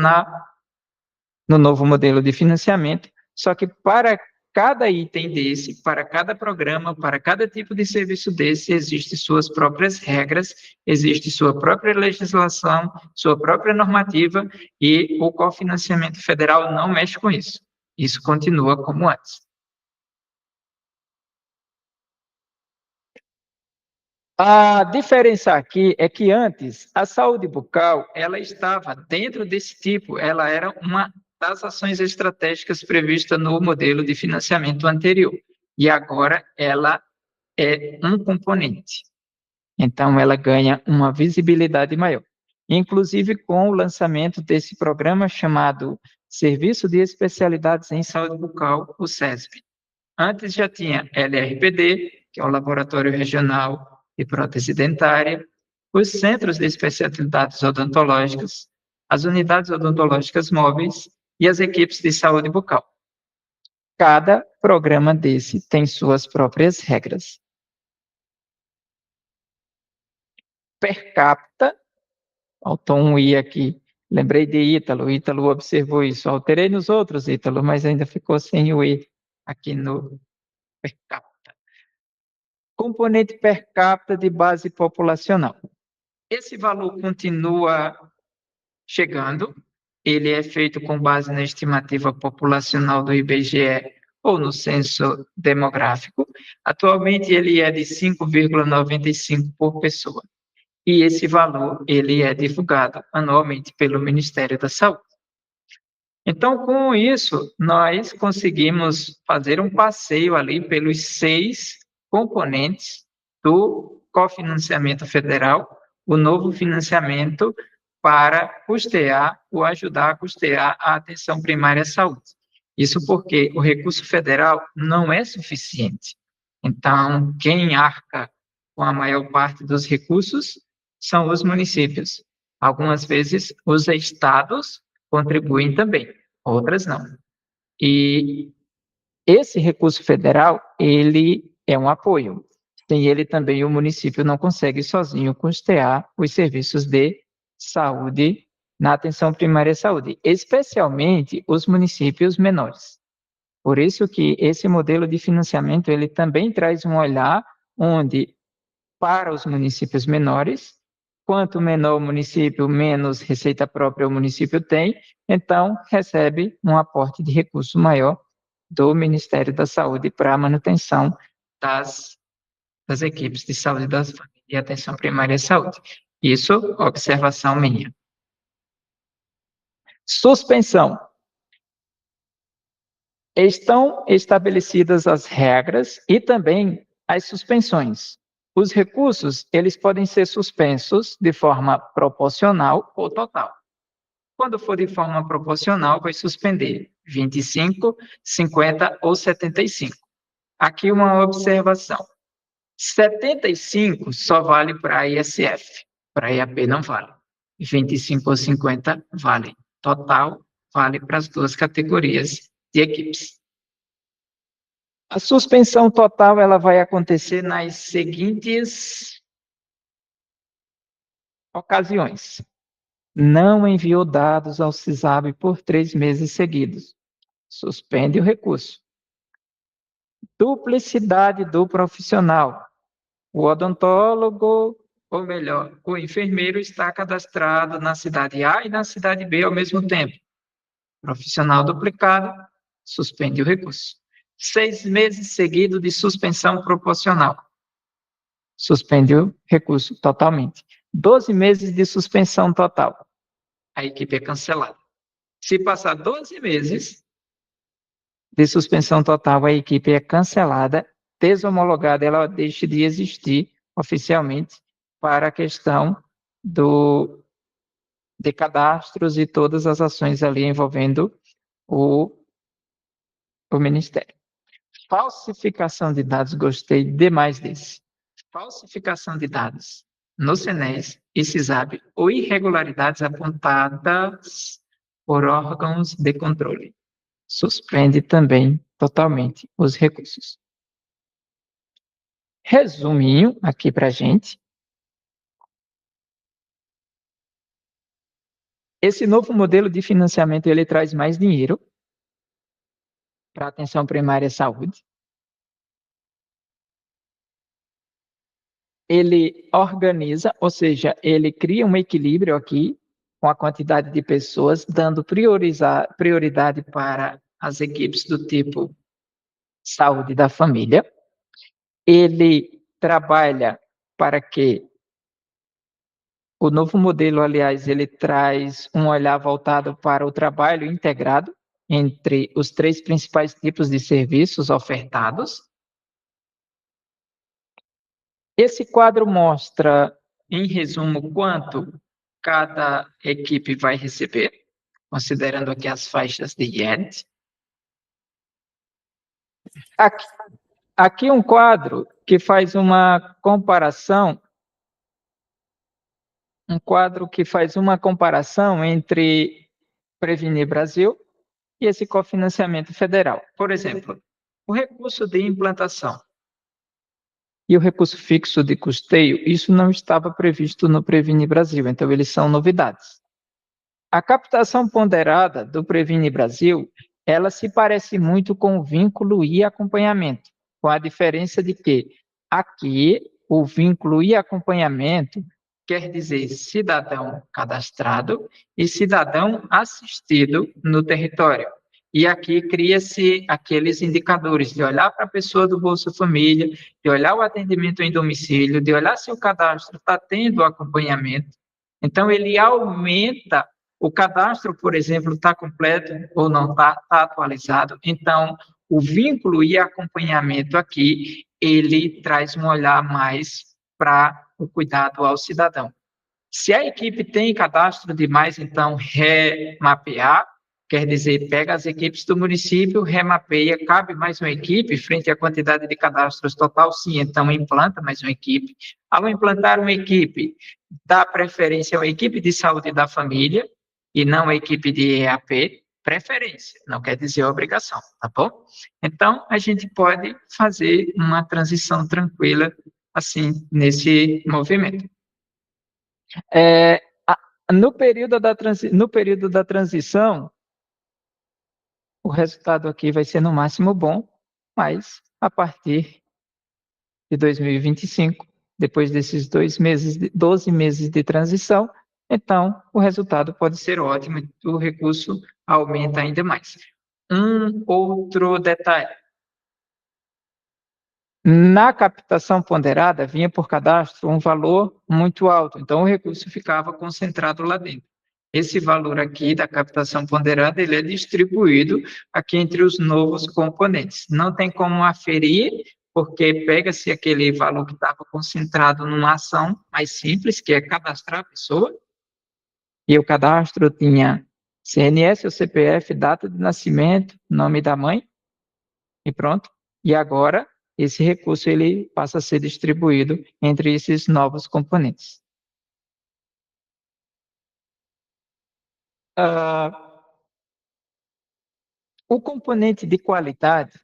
no novo modelo de financiamento, só que para cada item desse, para cada programa, para cada tipo de serviço desse, existem suas próprias regras, existe sua própria legislação, sua própria normativa, e o cofinanciamento federal não mexe com isso. Isso continua como antes. A diferença aqui é que antes a saúde bucal ela estava dentro desse tipo, ela era uma das ações estratégicas previstas no modelo de financiamento anterior, e agora ela é um componente. Então ela ganha uma visibilidade maior. Inclusive com o lançamento desse programa chamado Serviço de Especialidades em Saúde Bucal, o SESB. Antes já tinha LRPD, que é o Laboratório Regional de Prótese Dentária, os Centros de Especialidades Odontológicas, as Unidades Odontológicas Móveis e as equipes de saúde bucal. Cada programa desse tem suas próprias regras. Per capita, faltou um I aqui, lembrei de Ítalo, Ítalo observou isso, alterei nos outros, Ítalo, mas ainda ficou sem o I aqui no per capita. Componente per capita de base populacional. Esse valor continua chegando, ele é feito com base na estimativa populacional do IBGE ou no censo demográfico. Atualmente ele é de 5,95 por pessoa. E esse valor ele é divulgado anualmente pelo Ministério da Saúde. Então, com isso, nós conseguimos fazer um passeio ali pelos 6 componentes do cofinanciamento federal, o novo financiamento para custear ou ajudar a custear a atenção primária à saúde. Isso porque o recurso federal não é suficiente. Então, quem arca com a maior parte dos recursos são os municípios. Algumas vezes, os estados contribuem também, outras não. E esse recurso federal, ele é um apoio. Sem ele também o município não consegue sozinho custear os serviços de saúde na atenção primária à saúde, especialmente os municípios menores. Por isso que esse modelo de financiamento, ele também traz um olhar onde, para os municípios menores, quanto menor o município, menos receita própria o município tem, então recebe um aporte de recurso maior do Ministério da Saúde para a manutenção das equipes de saúde das famílias e atenção primária à saúde. Isso, observação minha. Suspensão. Estão estabelecidas as regras e também as suspensões. Os recursos, eles podem ser suspensos de forma proporcional ou total. Quando for de forma proporcional, vai suspender 25, 50 ou 75. Aqui uma observação. 75 só vale para ISF, para IAP não vale. 25 ou 50 vale. Total vale para as duas categorias de equipes. A suspensão total ela vai acontecer nas seguintes ocasiões. Não enviou dados ao CISAB por 3 meses seguidos. Suspende o recurso. Duplicidade do profissional. O odontólogo, ou melhor, o enfermeiro está cadastrado na cidade A e na cidade B ao mesmo tempo. Profissional duplicado, suspende o recurso. 6 meses seguidos de suspensão proporcional. Suspende o recurso totalmente. 12 meses de suspensão total. A equipe é cancelada. Se passar 12 meses de suspensão total, a equipe é cancelada, deshomologada, ela deixa de existir oficialmente para a questão de cadastros e todas as ações ali envolvendo o Ministério. Falsificação de dados, gostei demais desse. Falsificação de dados no CNES e CISAB ou irregularidades apontadas por órgãos de controle. Suspende também totalmente os recursos. Resuminho aqui para a gente. Esse novo modelo de financiamento ele traz mais dinheiro para a atenção primária à saúde. Ele organiza, ou seja, ele cria um equilíbrio aqui com a quantidade de pessoas, dando prioridade para as equipes do tipo saúde da família. Ele trabalha para que o novo modelo, aliás, ele traz um olhar voltado para o trabalho integrado entre os 3 principais tipos de serviços ofertados. Esse quadro mostra, em resumo, quanto cada equipe vai receber, considerando aqui as faixas de IED. Aqui um quadro que faz uma comparação, entre Prevenir Brasil e esse cofinanciamento federal. Por exemplo, o recurso de implantação e o recurso fixo de custeio, isso não estava previsto no Prevenir Brasil, então eles são novidades. A captação ponderada do Prevenir Brasil, ela se parece muito com o vínculo e acompanhamento, com a diferença de que aqui o vínculo e acompanhamento quer dizer cidadão cadastrado e cidadão assistido no território. E aqui cria-se aqueles indicadores de olhar para a pessoa do Bolsa Família, de olhar o atendimento em domicílio, de olhar se o cadastro está tendo acompanhamento. Então, ele aumenta o cadastro, por exemplo, está completo ou não está atualizado. Então, o vínculo e acompanhamento aqui, ele traz um olhar mais para o cuidado ao cidadão. Se a equipe tem cadastro demais, então remapear, quer dizer, pega as equipes do município, remapeia, cabe mais uma equipe frente à quantidade de cadastros total, sim, então implanta mais uma equipe. Ao implantar uma equipe, dá preferência à equipe de saúde da família e não à equipe de EAP, preferência, não quer dizer obrigação, tá bom? Então, a gente pode fazer uma transição tranquila, assim, nesse movimento. No período da transição, o resultado aqui vai ser no máximo bom, mas a partir de 2025, depois desses 12 meses de transição, então o resultado pode ser ótimo e o recurso aumenta ainda mais. Um outro detalhe. Na captação ponderada, vinha por cadastro um valor muito alto, então o recurso ficava concentrado lá dentro. Esse valor aqui da captação ponderada, ele é distribuído aqui entre os novos componentes. Não tem como aferir, porque pega-se aquele valor que estava concentrado numa ação mais simples, que é cadastrar a pessoa, e o cadastro tinha CNS, o CPF, data de nascimento, nome da mãe, e pronto. E agora esse recurso ele passa a ser distribuído entre esses novos componentes. O componente de qualidade,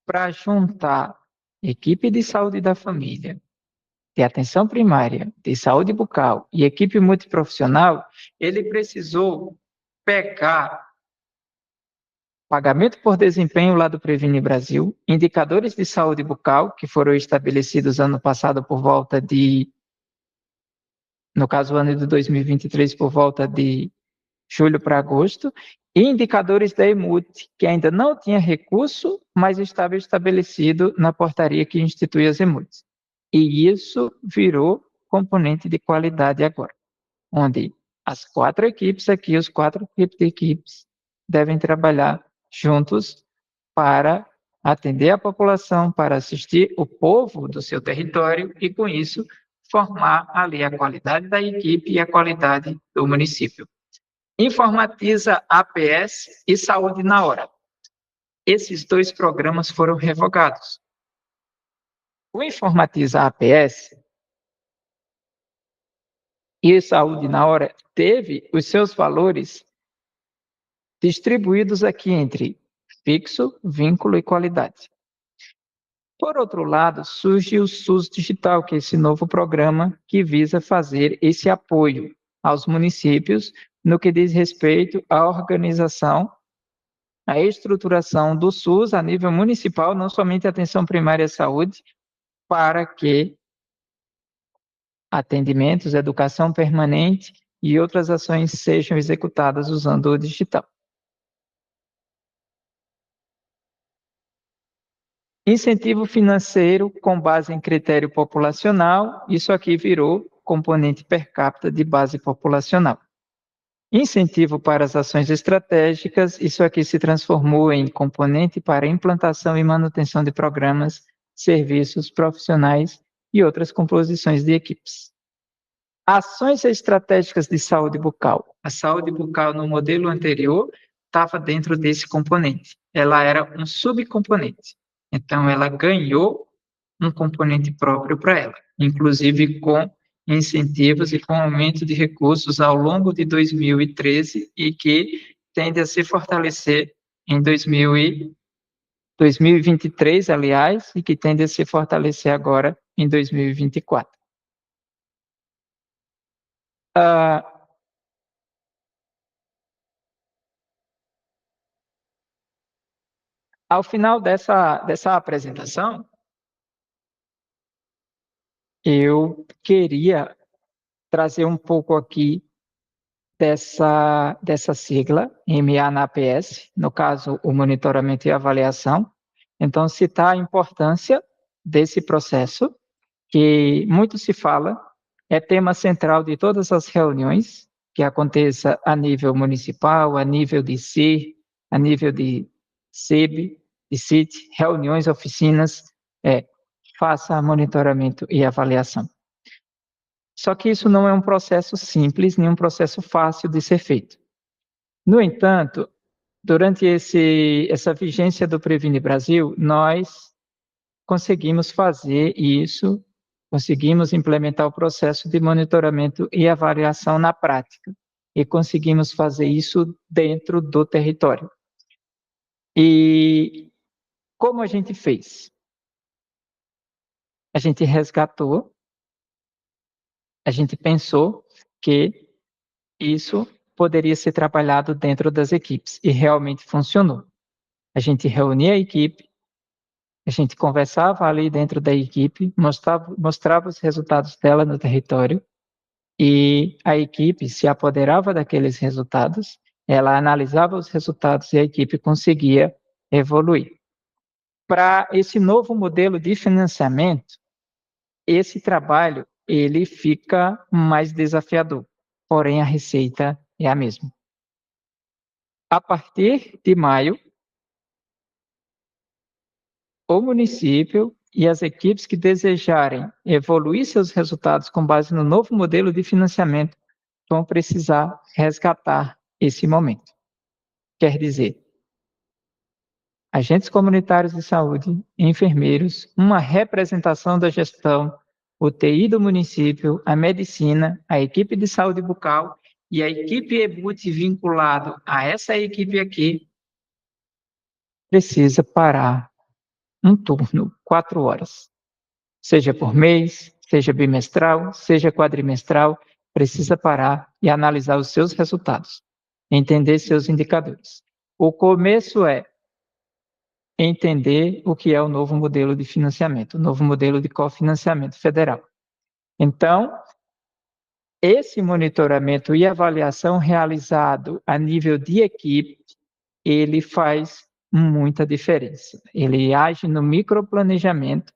para juntar equipe de saúde da família, de atenção primária, de saúde bucal e equipe multiprofissional, ele precisou pegar pagamento por desempenho lá do Previne Brasil, indicadores de saúde bucal, que foram estabelecidos ano passado por volta de, no caso, o ano de 2023, por volta de julho para agosto, e indicadores da EMUT, que ainda não tinha recurso, mas estava estabelecido na portaria que institui as EMUTs. E isso virou componente de qualidade agora, onde as 4 equipes aqui, os 4 tipos de equipes, devem trabalhar juntos para atender a população, para assistir o povo do seu território e, com isso, formar ali a qualidade da equipe e a qualidade do município. Informatiza APS e Saúde na Hora. Esses 2 programas foram revogados. O Informatiza APS e Saúde na Hora teve os seus valores distribuídos aqui entre fixo, vínculo e qualidade. Por outro lado, surge o SUS Digital, que é esse novo programa que visa fazer esse apoio aos municípios no que diz respeito à organização, à estruturação do SUS a nível municipal, não somente a atenção primária à saúde, para que atendimentos, educação permanente e outras ações sejam executadas usando o digital. Incentivo financeiro com base em critério populacional, isso aqui virou componente per capita de base populacional. Incentivo para as ações estratégicas, isso aqui se transformou em componente para implantação e manutenção de programas, serviços, profissionais e outras composições de equipes. Ações estratégicas de saúde bucal. A saúde bucal no modelo anterior estava dentro desse componente. Ela era um subcomponente. Então, ela ganhou um componente próprio para ela, inclusive com incentivos e com aumento de recursos ao longo de 2013 e que tende a se fortalecer em 2023, aliás, e que tende a se fortalecer agora em 2024. Ao final dessa apresentação, eu queria trazer um pouco aqui dessa sigla, MANAPS, no caso, o monitoramento e avaliação. Então, citar a importância desse processo, que muito se fala, é tema central de todas as reuniões que aconteça a nível municipal, a nível de CIR, a nível de CIB, de CIT, reuniões, oficinas, faça monitoramento e avaliação. Só que isso não é um processo simples, nem um processo fácil de ser feito. No entanto, durante essa vigência do Previne Brasil, nós conseguimos fazer isso, conseguimos implementar o processo de monitoramento e avaliação na prática, e conseguimos fazer isso dentro do território. E como a gente fez? A gente resgatou, a gente pensou que isso poderia ser trabalhado dentro das equipes, e realmente funcionou. A gente reunia a equipe, a gente conversava ali dentro da equipe, mostrava os resultados dela no território, e a equipe se apoderava daqueles resultados, ela analisava os resultados e a equipe conseguia evoluir. Para esse novo modelo de financiamento, esse trabalho ele fica mais desafiador, porém a receita é a mesma. A partir de maio, o município e as equipes que desejarem evoluir seus resultados com base no novo modelo de financiamento vão precisar resgatar esse momento. Quer dizer, agentes comunitários de saúde, enfermeiros, uma representação da gestão, o TI do município, a medicina, a equipe de saúde bucal e a equipe EBUT vinculado a essa equipe aqui, precisa parar um turno, 4 horas. Seja por mês, seja bimestral, seja quadrimestral, precisa parar e analisar os seus resultados, entender seus indicadores. O começo é entender o que é o novo modelo de financiamento, o novo modelo de cofinanciamento federal. Então, esse monitoramento e avaliação realizado a nível de equipe, ele faz muita diferença. Ele age no microplanejamento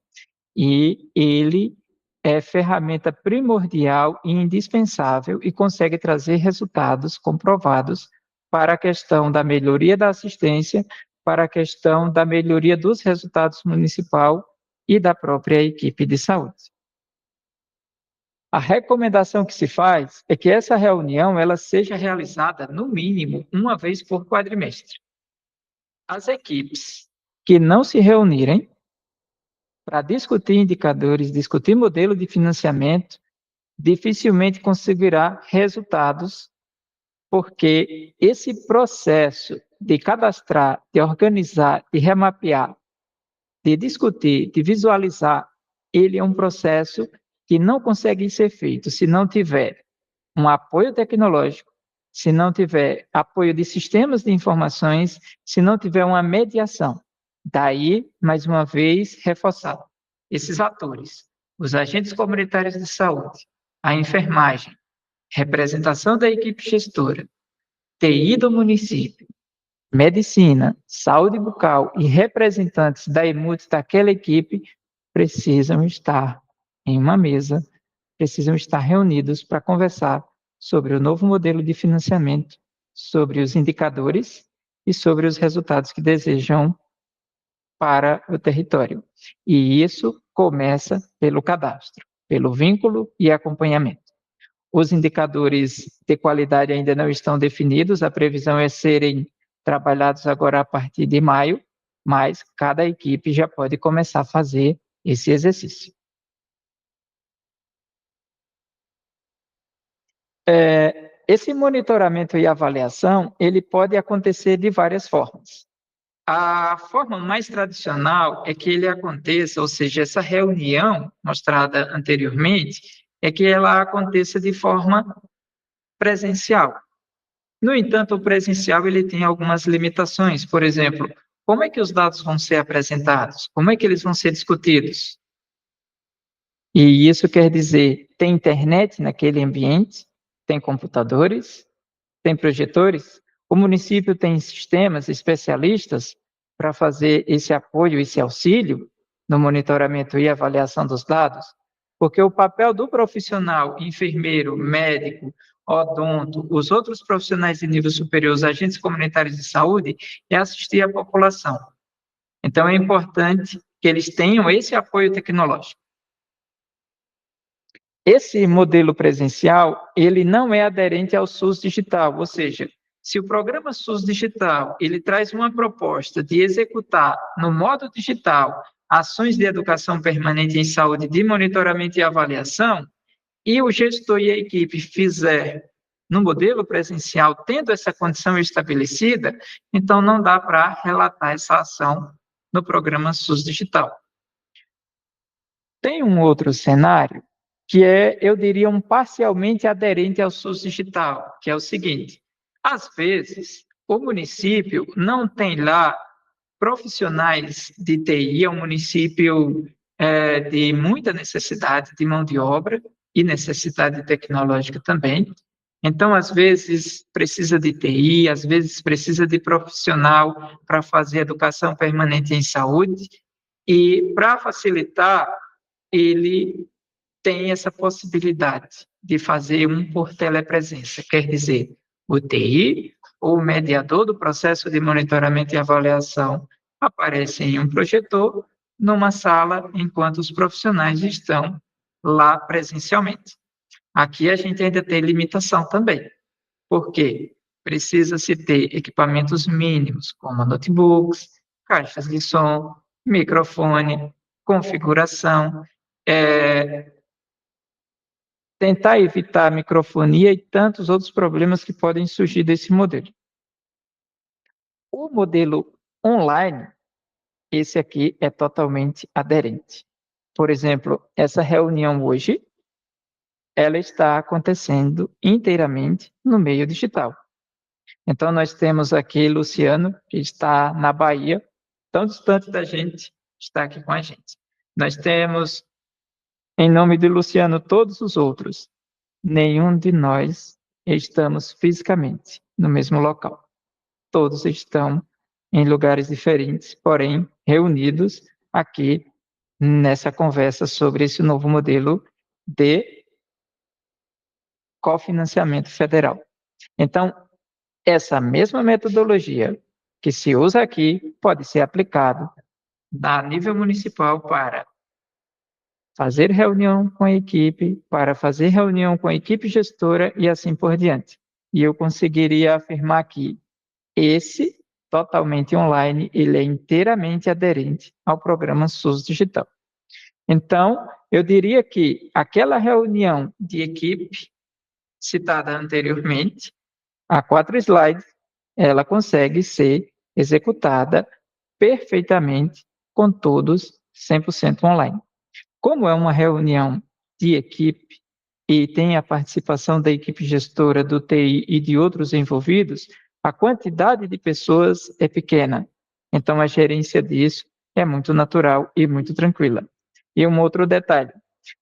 e ele é ferramenta primordial e indispensável e consegue trazer resultados comprovados para a questão da melhoria da assistência, para a questão da melhoria dos resultados municipal e da própria equipe de saúde. A recomendação que se faz é que essa reunião ela seja realizada, no mínimo, uma vez por quadrimestre. As equipes que não se reunirem para discutir indicadores, discutir modelo de financiamento, dificilmente conseguirá resultados, porque esse processo de cadastrar, de organizar, de remapear, de discutir, de visualizar, ele é um processo que não consegue ser feito se não tiver um apoio tecnológico, se não tiver apoio de sistemas de informações, se não tiver uma mediação. Daí, mais uma vez, reforçado. Esses atores, os agentes comunitários de saúde, a enfermagem, representação da equipe gestora, TI do município, medicina, saúde bucal e representantes da EMUT daquela equipe precisam estar em uma mesa, precisam estar reunidos para conversar sobre o novo modelo de financiamento, sobre os indicadores e sobre os resultados que desejam para o território. E isso começa pelo cadastro, pelo vínculo e acompanhamento. Os indicadores de qualidade ainda não estão definidos, a previsão é serem trabalhados agora a partir de maio, mas cada equipe já pode começar a fazer esse exercício. Esse monitoramento e avaliação, ele pode acontecer de várias formas. A forma mais tradicional é que ele aconteça, ou seja, essa reunião mostrada anteriormente, é que ela aconteça de forma presencial. No entanto, o presencial ele tem algumas limitações. Por exemplo, como é que os dados vão ser apresentados? Como é que eles vão ser discutidos? E isso quer dizer, tem internet naquele ambiente, tem computadores, tem projetores, o município tem sistemas especialistas para fazer esse apoio, esse auxílio no monitoramento e avaliação dos dados, porque o papel do profissional, enfermeiro, médico, odonto, os outros profissionais de nível superior, os agentes comunitários de saúde, é assistir a população. Então, é importante que eles tenham esse apoio tecnológico. Esse modelo presencial, ele não é aderente ao SUS digital, ou seja, se o programa SUS digital, ele traz uma proposta de executar no modo digital ações de educação permanente em saúde, de monitoramento e avaliação, e o gestor e a equipe fizer no modelo presencial, tendo essa condição estabelecida, então não dá para relatar essa ação no programa SUS digital. Tem um outro cenário que é, eu diria, um parcialmente aderente ao SUS digital, que é o seguinte: às vezes, o município não tem lá profissionais de TI, é um município de muita necessidade de mão de obra e necessidade tecnológica também. Então, às vezes, precisa de TI, às vezes precisa de profissional para fazer educação permanente em saúde, e para facilitar, ele tem essa possibilidade de fazer um por telepresença, quer dizer, o TI, ou o mediador do processo de monitoramento e avaliação, aparece em um projetor, numa sala, enquanto os profissionais estão lá presencialmente. Aqui a gente ainda tem limitação também, porque precisa-se ter equipamentos mínimos, como notebooks, caixas de som, microfone, configuração, tentar evitar a microfonia e tantos outros problemas que podem surgir desse modelo. O modelo online, esse aqui é totalmente aderente. Por exemplo, essa reunião hoje, ela está acontecendo inteiramente no meio digital. Então, nós temos aqui Luciano, que está na Bahia, tão distante da gente, está aqui com a gente. Nós temos, em nome de Luciano, todos os outros. Nenhum de nós estamos fisicamente no mesmo local. Todos estão em lugares diferentes, porém reunidos aqui nessa conversa sobre esse novo modelo de cofinanciamento federal. Então, essa mesma metodologia que se usa aqui pode ser aplicado a nível municipal para fazer reunião com a equipe, para fazer reunião com a equipe gestora e assim por diante. E eu conseguiria afirmar que esse, totalmente online, ele é inteiramente aderente ao programa SUS Digital. Então, eu diria que aquela reunião de equipe citada anteriormente, a 4 slides, ela consegue ser executada perfeitamente com todos 100% online. Como é uma reunião de equipe e tem a participação da equipe gestora do TI e de outros envolvidos, a quantidade de pessoas é pequena. Então, a gerência disso é muito natural e muito tranquila. E um outro detalhe,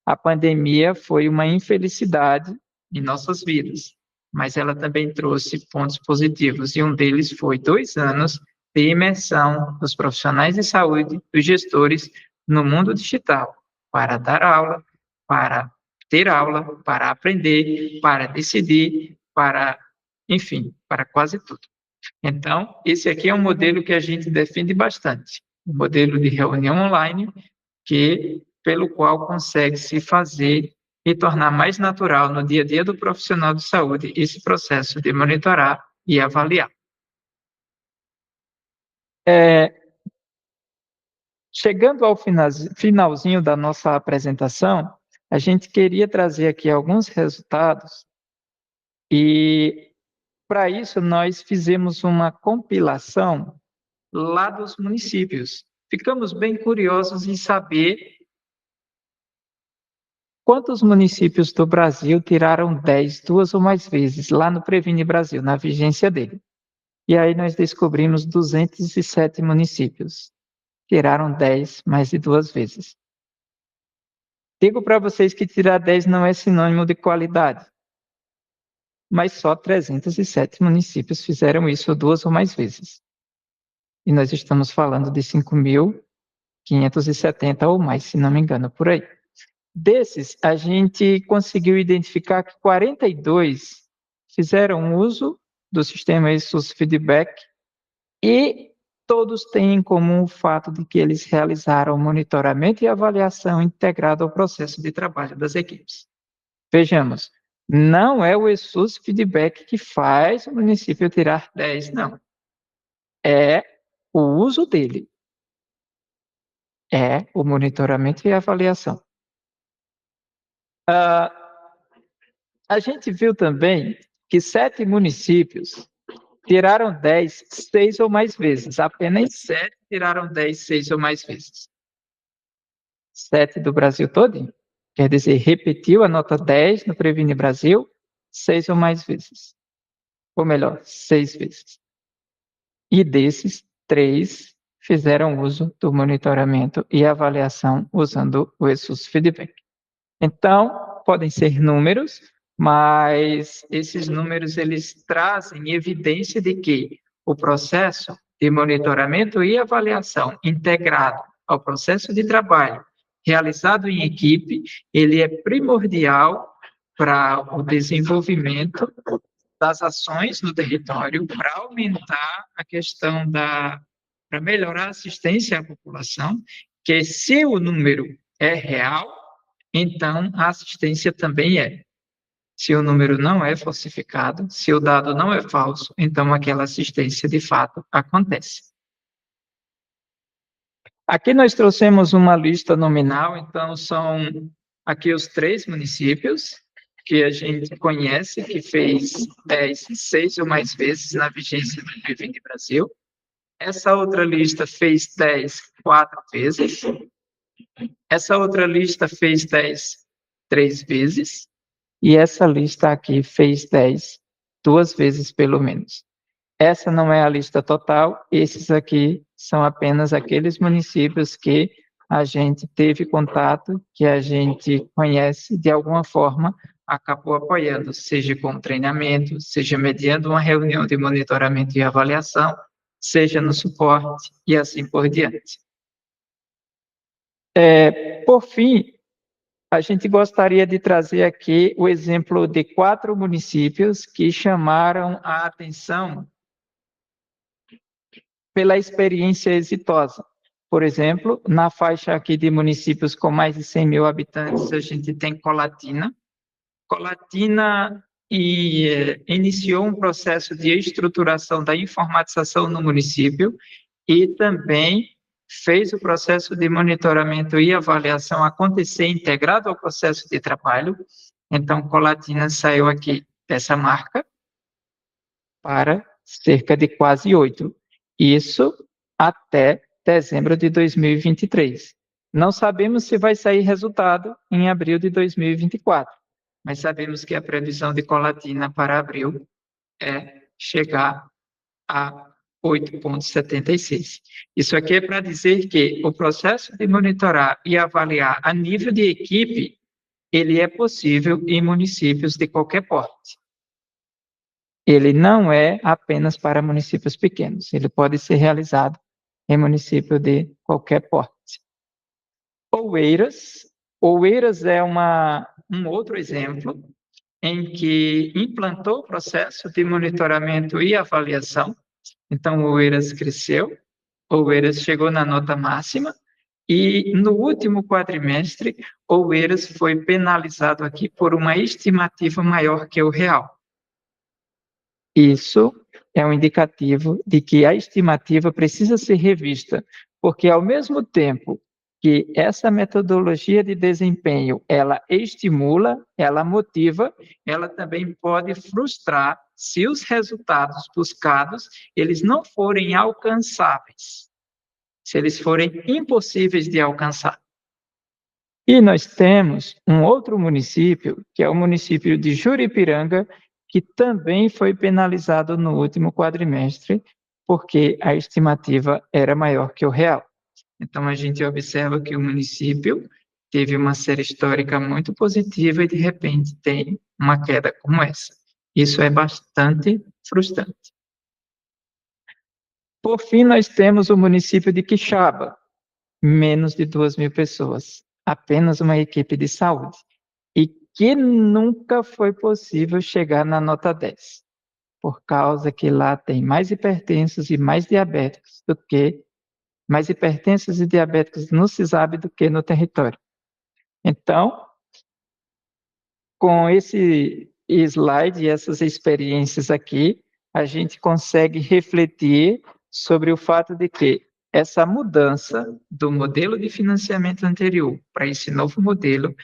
a pandemia foi uma infelicidade em nossas vidas, mas ela também trouxe pontos positivos, e um deles foi 2 anos de imersão dos profissionais de saúde, dos gestores, no mundo digital, para dar aula, para ter aula, para aprender, para decidir, para, enfim, para quase tudo. Então, esse aqui é um modelo que a gente defende bastante, um modelo de reunião online, pelo qual consegue se fazer e tornar mais natural no dia a dia do profissional de saúde esse processo de monitorar e avaliar. Chegando ao finalzinho da nossa apresentação, a gente queria trazer aqui alguns resultados e, para isso, nós fizemos uma compilação lá dos municípios. Ficamos bem curiosos em saber quantos municípios do Brasil tiraram 10 2 ou mais vezes lá no Previne Brasil, na vigência dele. E aí nós descobrimos 207 municípios. Tiraram 10 mais de 2 vezes. Digo para vocês que tirar 10 não é sinônimo de qualidade, mas só 307 municípios fizeram isso 2 ou mais vezes. E nós estamos falando de 5.570 ou mais, se não me engano, por aí. Desses, a gente conseguiu identificar que 42 fizeram uso do sistema SUS Feedback e todos têm em comum o fato de que eles realizaram monitoramento e avaliação integrado ao processo de trabalho das equipes. Vejamos, não é o SUS Feedback que faz o município tirar 10, não. É o uso dele. É o monitoramento e avaliação. A gente viu também que 7 municípios tiraram 10 6 ou mais vezes. Apenas 7 tiraram 10 6 ou mais vezes. 7 do Brasil todo. Quer dizer, repetiu a nota 10 no Previne Brasil 6 ou mais vezes. Ou melhor, 6 vezes. E desses, 3 fizeram uso do monitoramento e avaliação usando o ESUS Feedback. Então, podem ser números, mas esses números eles trazem evidência de que o processo de monitoramento e avaliação integrado ao processo de trabalho realizado em equipe, ele é primordial para o desenvolvimento das ações no território, para aumentar a questão para melhorar a assistência à população, que se o número é real, então a assistência também é. Se o número não é falsificado, se o dado não é falso, então aquela assistência de fato acontece. Aqui nós trouxemos uma lista nominal, então são aqui os 3 municípios que a gente conhece, que fez 10, 6 ou mais vezes na vigência do PIB do Brasil. Essa outra lista fez 10, 4 vezes. Essa outra lista fez 10, 3 vezes. E essa lista aqui fez 10, 2 vezes pelo menos. Essa não é a lista total, esses aqui são apenas aqueles municípios que a gente teve contato, que a gente conhece de alguma forma, acabou apoiando, seja com treinamento, seja mediando uma reunião de monitoramento e avaliação, seja no suporte e assim por diante. Por fim, a gente gostaria de trazer aqui o exemplo de 4 municípios que chamaram a atenção pela experiência exitosa. Por exemplo, na faixa aqui de municípios com mais de 100 mil habitantes, a gente tem Colatina. Colatina iniciou um processo de estruturação da informatização no município e também fez o processo de monitoramento e avaliação acontecer integrado ao processo de trabalho. Então, Colatina saiu aqui dessa marca para cerca de quase 8. Isso até dezembro de 2023. Não sabemos se vai sair resultado em abril de 2024, mas sabemos que a previsão de Colatina para abril é chegar a 8,76. Isso aqui é para dizer que o processo de monitorar e avaliar a nível de equipe, ele é possível em municípios de qualquer porte. Ele não é apenas para municípios pequenos, ele pode ser realizado em município de qualquer porte. Oeiras é um outro exemplo em que implantou o processo de monitoramento e avaliação. Então, Oeiras cresceu, Oeiras chegou na nota máxima, e no último quadrimestre, Oeiras foi penalizado aqui por uma estimativa maior que o real. Isso é um indicativo de que a estimativa precisa ser revista, porque ao mesmo tempo que essa metodologia de desempenho, ela estimula, ela motiva, ela também pode frustrar se os resultados buscados, eles não forem alcançáveis, se eles forem impossíveis de alcançar. E nós temos um outro município, que é o município de Juripiranga, que também foi penalizado no último quadrimestre, porque a estimativa era maior que o real. Então, a gente observa que o município teve uma série histórica muito positiva e, de repente, tem uma queda como essa. Isso é bastante frustrante. Por fim, nós temos o município de Quixaba, menos de 2.000 pessoas, apenas uma equipe de saúde, e que nunca foi possível chegar na nota 10, por causa que lá tem mais hipertensos e mais diabéticos do que mais hipertensos e diabéticos no CISAB do que no território. Então, com esse slide e essas experiências aqui, a gente consegue refletir sobre o fato de que essa mudança do modelo de financiamento anterior para esse novo modelo,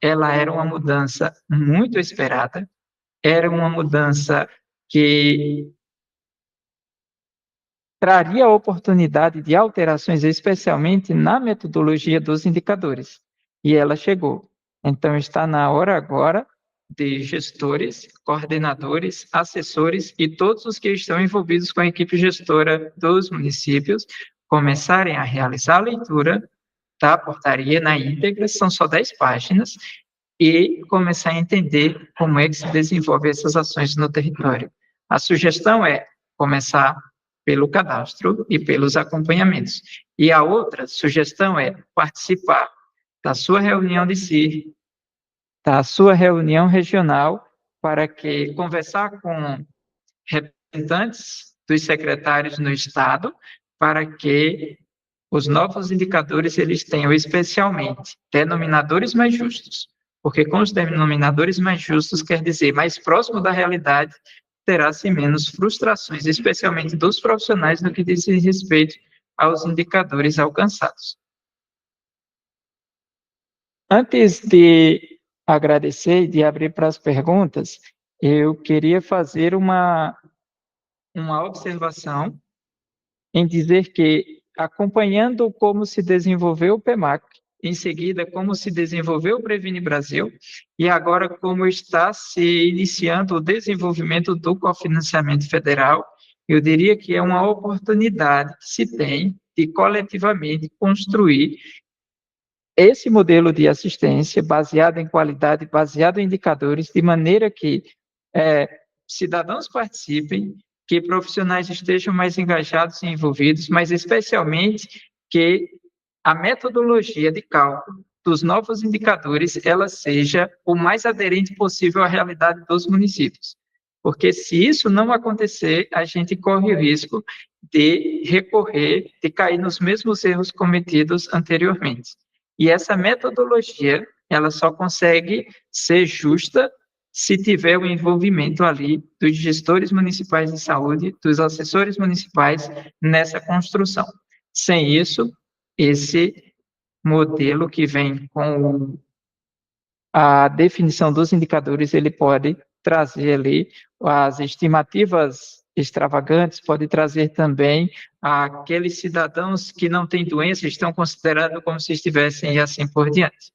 ela era uma mudança muito esperada, era uma mudança que traria a oportunidade de alterações, especialmente na metodologia dos indicadores. E ela chegou. Então, está na hora agora de gestores, coordenadores, assessores e todos os que estão envolvidos com a equipe gestora dos municípios começarem a realizar a leitura da portaria na íntegra, são só 10 páginas, e começar a entender como é que se desenvolvem essas ações no território. A sugestão é começar pelo cadastro e pelos acompanhamentos. E a outra sugestão é participar da sua reunião de CIR, da sua reunião regional, para que conversar com representantes dos secretários no Estado, para que os novos indicadores eles tenham especialmente denominadores mais justos, porque com os denominadores mais justos quer dizer mais próximo da realidade, terá-se menos frustrações, especialmente dos profissionais no que diz respeito aos indicadores alcançados. Antes de agradecer e de abrir para as perguntas, eu queria fazer uma observação em dizer que, acompanhando como se desenvolveu o PEMAC, em seguida como se desenvolveu o Previne Brasil, e agora como está se iniciando o desenvolvimento do cofinanciamento federal, eu diria que é uma oportunidade que se tem de coletivamente construir esse modelo de assistência baseado em qualidade, baseado em indicadores, de maneira que cidadãos participem, que profissionais estejam mais engajados e envolvidos, mas especialmente que a metodologia de cálculo dos novos indicadores ela seja o mais aderente possível à realidade dos municípios. Porque se isso não acontecer, a gente corre o risco de recorrer, de cair nos mesmos erros cometidos anteriormente. E essa metodologia, ela só consegue ser justa se tiver o envolvimento ali dos gestores municipais de saúde, dos assessores municipais nessa construção. Sem isso, esse modelo que vem com a definição dos indicadores, ele pode trazer ali as estimativas extravagantes, pode trazer também aqueles cidadãos que não têm doença, estão considerados como se estivessem e assim por diante.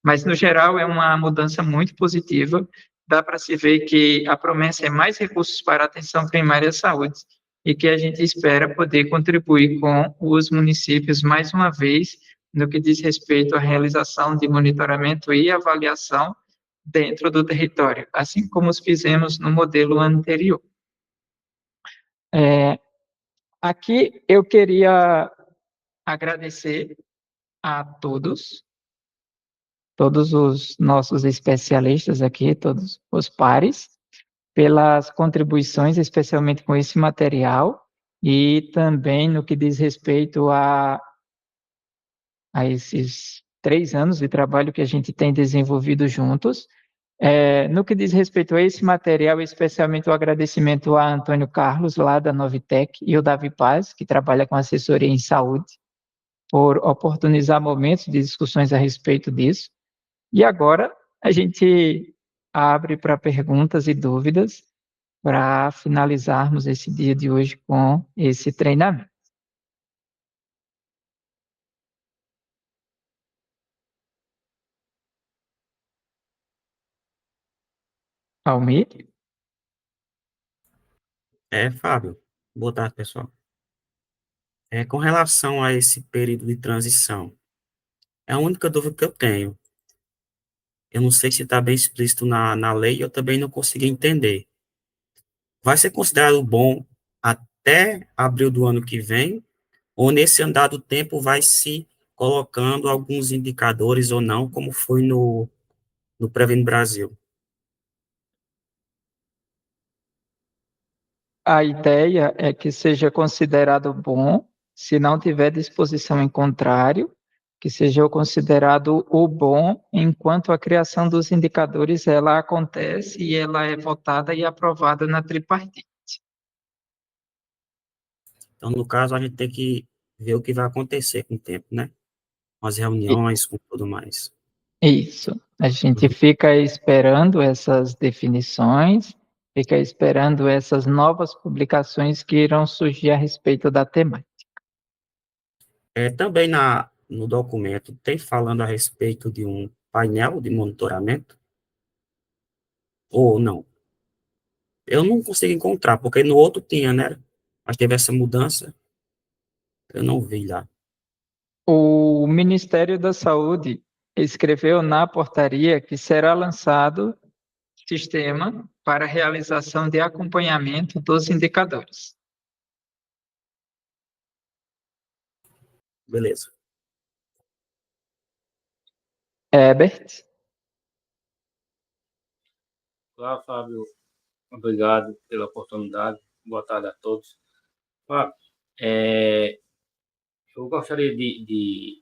Mas, no geral, é uma mudança muito positiva. Dá para se ver que a promessa é mais recursos para a atenção primária à saúde e que a gente espera poder contribuir com os municípios, mais uma vez, no que diz respeito à realização de monitoramento e avaliação dentro do território, assim como fizemos no modelo anterior. Aqui eu queria agradecer a todos os nossos especialistas aqui, todos os pares, pelas contribuições, especialmente com esse material, e também no que diz respeito a esses 3 anos de trabalho que a gente tem desenvolvido juntos. No que diz respeito a esse material, especialmente o agradecimento a Antônio Carlos, lá da Novitec, e o Davi Paz, que trabalha com assessoria em saúde, por oportunizar momentos de discussões a respeito disso. E agora a gente abre para perguntas e dúvidas para finalizarmos esse dia de hoje com esse treinamento. Almir? Fábio, boa tarde, pessoal. Com relação a esse período de transição, é a única dúvida que eu tenho. Eu não sei se está bem explícito na lei, eu também não consegui entender. Vai ser considerado bom até abril do ano que vem, ou nesse andado tempo vai se colocando alguns indicadores ou não, como foi no Previne Brasil? A ideia é que seja considerado bom, se não tiver disposição em contrário, que seja considerado o bom enquanto a criação dos indicadores ela acontece e ela é votada e aprovada na tripartite. Então, no caso, a gente tem que ver o que vai acontecer com o tempo, né? Com as reuniões, com tudo mais. Isso. A gente Uhum. fica esperando essas definições, fica esperando essas novas publicações que irão surgir a respeito da temática. Também no documento tem falando a respeito de um painel de monitoramento, ou não? Eu não consigo encontrar, porque no outro tinha, né? Mas teve essa mudança, eu não vi lá. O Ministério da Saúde escreveu na portaria que será lançado sistema para realização de acompanhamento dos indicadores. Beleza. Herbert? Olá, Fábio. Obrigado pela oportunidade. Boa tarde a todos. Fábio, eu gostaria de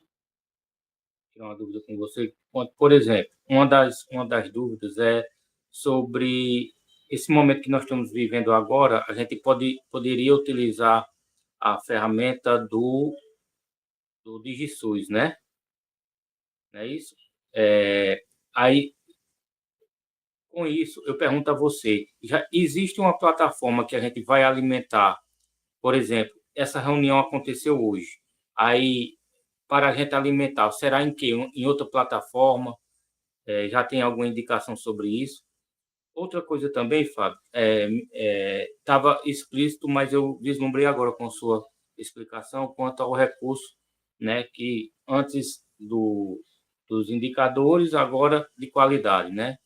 tirar uma dúvida com você. Por exemplo, uma das dúvidas é sobre esse momento que nós estamos vivendo agora. A gente poderia utilizar a ferramenta do DigiSUS, né? Não é isso? Aí, com isso, eu pergunto a você, já existe uma plataforma que a gente vai alimentar, por exemplo, essa reunião aconteceu hoje, aí, para a gente alimentar, será em quê? Em outra plataforma? Já tem alguma indicação sobre isso? Outra coisa também, Fábio, estava explícito, mas eu vislumbrei agora com sua explicação quanto ao recurso, né, que antes dos indicadores, agora de qualidade, né,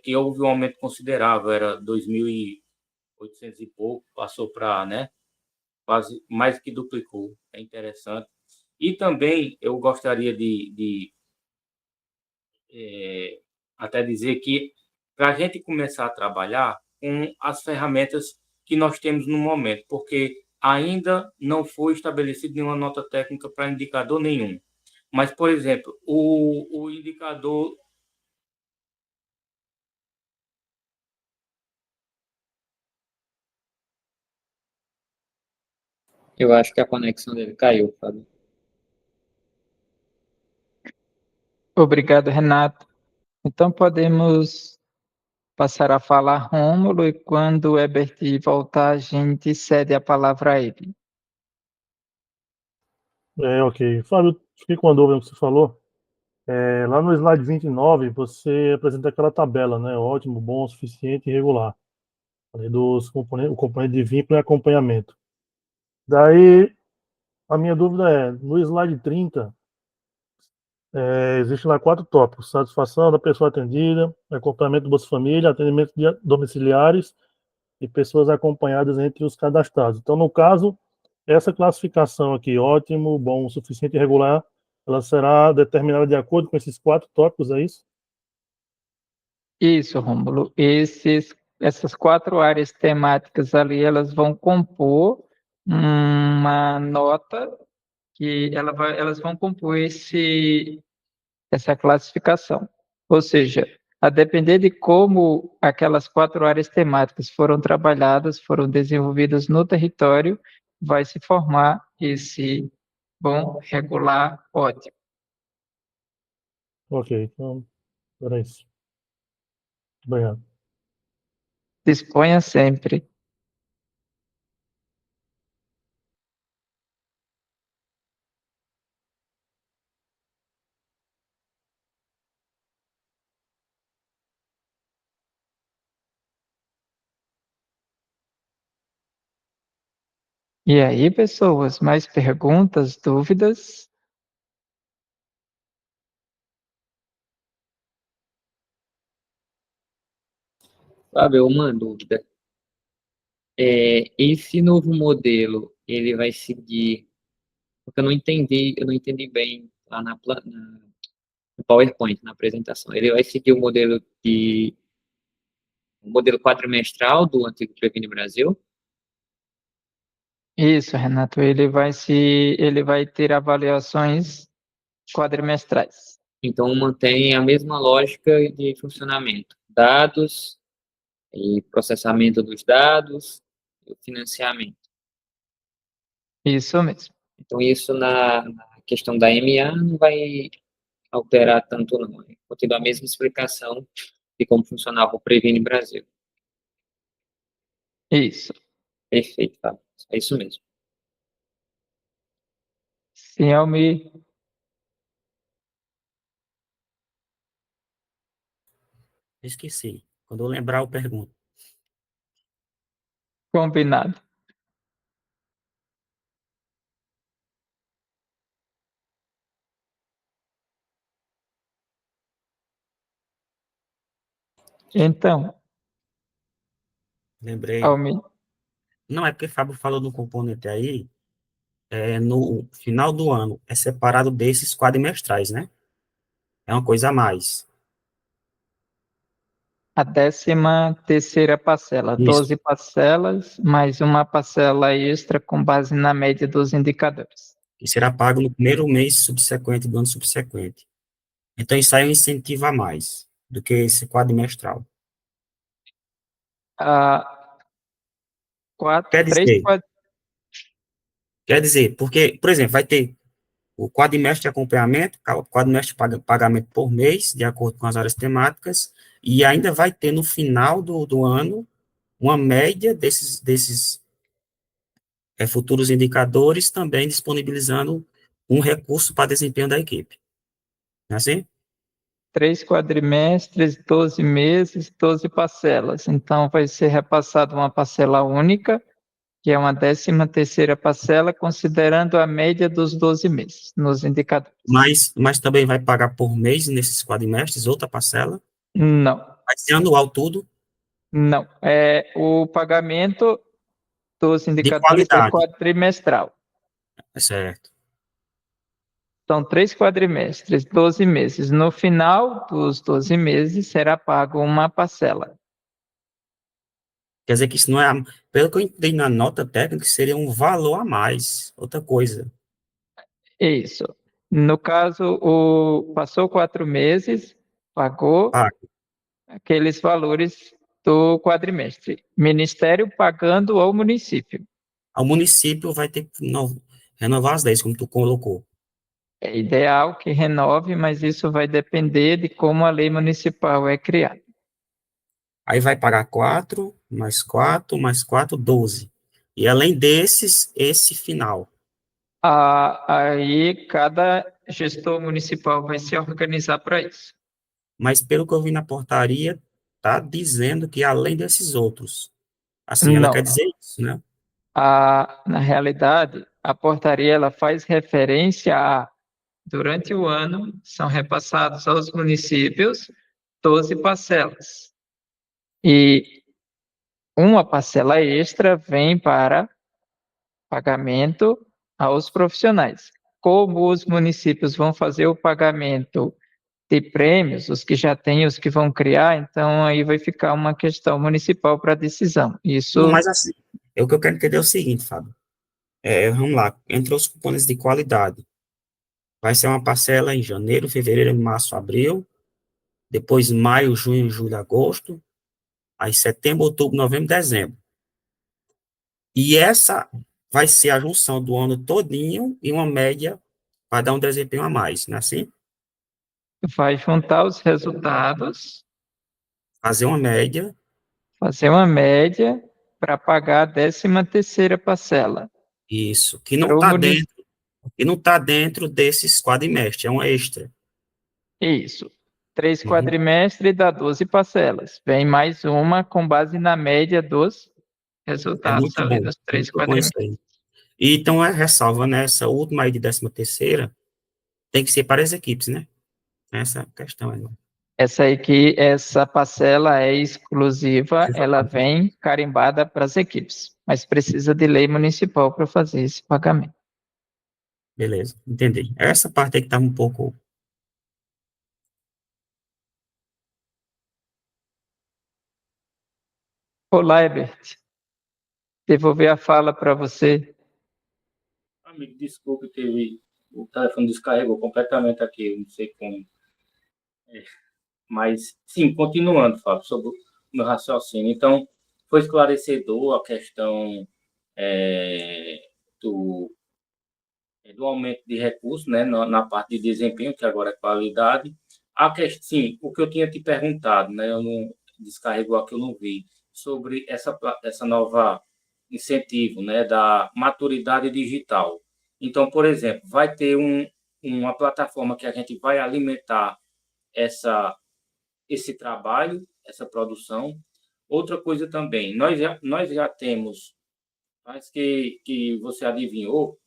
que houve um aumento considerável, era 2.800 e pouco, passou para, né, quase mais que duplicou, é interessante. E também eu gostaria de até dizer que para a gente começar a trabalhar com as ferramentas que nós temos no momento, porque ainda não foi estabelecida nenhuma nota técnica para indicador nenhum. Mas, por exemplo, o indicador. Eu acho que a conexão dele caiu, Fábio. Obrigado, Renato. Então, podemos passar a falar Rômulo e quando o Herbert voltar, a gente cede a palavra a ele. Ok. Fábio, fiquei com a dúvida no que você falou. Lá no slide 29, você apresenta aquela tabela, né? Ótimo, bom, suficiente e regular. Ali dos componentes, o componente de vínculo e acompanhamento. Daí, a minha dúvida é, no slide 30, existem lá 4 tópicos: satisfação da pessoa atendida, acompanhamento do Bolsa Família, atendimento de domiciliares e pessoas acompanhadas entre os cadastrados. Então, no caso, essa classificação aqui, ótimo, bom, suficiente e regular, ela será determinada de acordo com esses 4 tópicos, é isso? Isso, Rômulo. Essas 4 áreas temáticas ali, elas vão compor uma nota que elas vão compor essa classificação. Ou seja, a depender de como aquelas 4 áreas temáticas foram trabalhadas, foram desenvolvidas no território, vai se formar esse bom, regular, ótimo. Ok, então, era isso. Obrigado. Disponha sempre. E aí, pessoas, mais perguntas, dúvidas? Fábio, uma dúvida. Esse novo modelo, ele vai seguir, porque eu não entendi bem lá no PowerPoint, na apresentação. Ele vai seguir o modelo quadrimestral do antigo Previne Brasil? Isso, Renato, ele vai ter avaliações quadrimestrais. Então, mantém a mesma lógica de funcionamento. Dados e processamento dos dados e o financiamento. Isso mesmo. Então, isso na questão da MA não vai alterar tanto, não. Continua a mesma explicação de como funcionava o Previne Brasil. Isso. Perfeito, Fábio. É isso mesmo. Sim, Almir, Esqueci. Quando eu lembrar, eu pergunto. combinado. Então, Lembrei. Almir, Não, é porque Fábio falou no componente aí, no final do ano, é separado desses quadrimestrais, né? É uma coisa a mais. a 13ª parcela, Isso. 12 parcelas, mais uma parcela extra com base na média dos indicadores. Que será pago no primeiro mês subsequente do ano subsequente. Então, isso aí é um incentivo a mais do que esse quadrimestral. Ah, Quer dizer, Quer dizer, porque, por exemplo, vai ter o quadrimestre de acompanhamento, o quadrimestre de pagamento por mês, de acordo com as áreas temáticas, e ainda vai ter no final do ano uma média desses futuros indicadores, também disponibilizando um recurso para desempenho da equipe. Não é assim? 3 quadrimestres, 12 meses, 12 parcelas. Então, vai ser repassada uma parcela única, que é uma 13ª parcela, considerando a média dos 12 meses, nos indicadores. Mas também vai pagar por mês nesses quadrimestres, outra parcela? Não, Vai ser anual tudo, não. É, o pagamento dos de indicadores é qualidade, quadrimestral. certo? São 3 quadrimestres, 12 meses. No final dos 12 meses, será pago uma parcela. Quer dizer que isso não é, pelo que eu entendi na nota técnica, seria um valor a mais, outra coisa. Isso. No caso, passou 4 meses, pagou Ah, aqueles valores do quadrimestre. Ministério pagando ao município. o município vai ter que renovar as 10, como tu colocou. É ideal que renove, mas isso vai depender de como a lei municipal é criada. Aí vai pagar 4, mais 4, mais 4, 12. E além desses, esse final. Aí cada gestor municipal vai se organizar para isso. Mas pelo que eu vi na portaria, tá dizendo que além desses outros. Assim, ela quer Não. dizer isso, né? Na realidade, a portaria ela faz referência a, durante o ano, são repassados aos municípios 12 parcelas. E uma parcela extra vem para pagamento aos profissionais. Como os municípios vão fazer o pagamento de prêmios, os que já têm, os que vão criar, então aí vai ficar uma questão municipal para decisão. Não, Isso mas assim, o que eu quero entender é o seguinte, Fábio. Vamos lá, entre os cupons de qualidade, vai ser uma parcela em janeiro, fevereiro, março, abril, depois maio, junho, julho, agosto, aí setembro, outubro, novembro, dezembro. E essa vai ser a junção do ano todinho e uma média para dar um desempenho a mais, não é assim? vai juntar os resultados, Fazer uma média, fazer uma média para pagar a 13ª parcela. isso, que não Para o está município, dentro, que não está dentro desses quadrimestres, é um extra. isso. 3 Uhum. quadrimestres dá 12 parcelas. Vem mais uma com base na média dos É resultados ali dos 3 muito bom isso quadrimestres. aí. E então, ressalva, né, essa última aí de 13ª, tem que ser para as equipes, né? Essa questão aí. Essa parcela é exclusiva, ela vem carimbada para as equipes, mas precisa de lei municipal para fazer esse pagamento. Beleza, entendi. Essa parte aí que estava um pouco. Olá, Ebert, devolver a fala para você. Amigo, desculpe, o telefone descarregou completamente aqui, eu não sei como. Mas, sim, continuando, Fábio, sobre o meu raciocínio. Então, foi esclarecedor a questão é, do, do aumento de recursos, né, na parte de desempenho, que agora é qualidade. Sim, o que eu tinha te perguntado, né, eu não descarregou aqui, eu não vi, sobre essa nova incentivo, né, da maturidade digital. Então, por exemplo, vai ter uma plataforma que a gente vai alimentar esse trabalho, essa produção. Outra coisa também, nós já temos, mas que você adivinhou,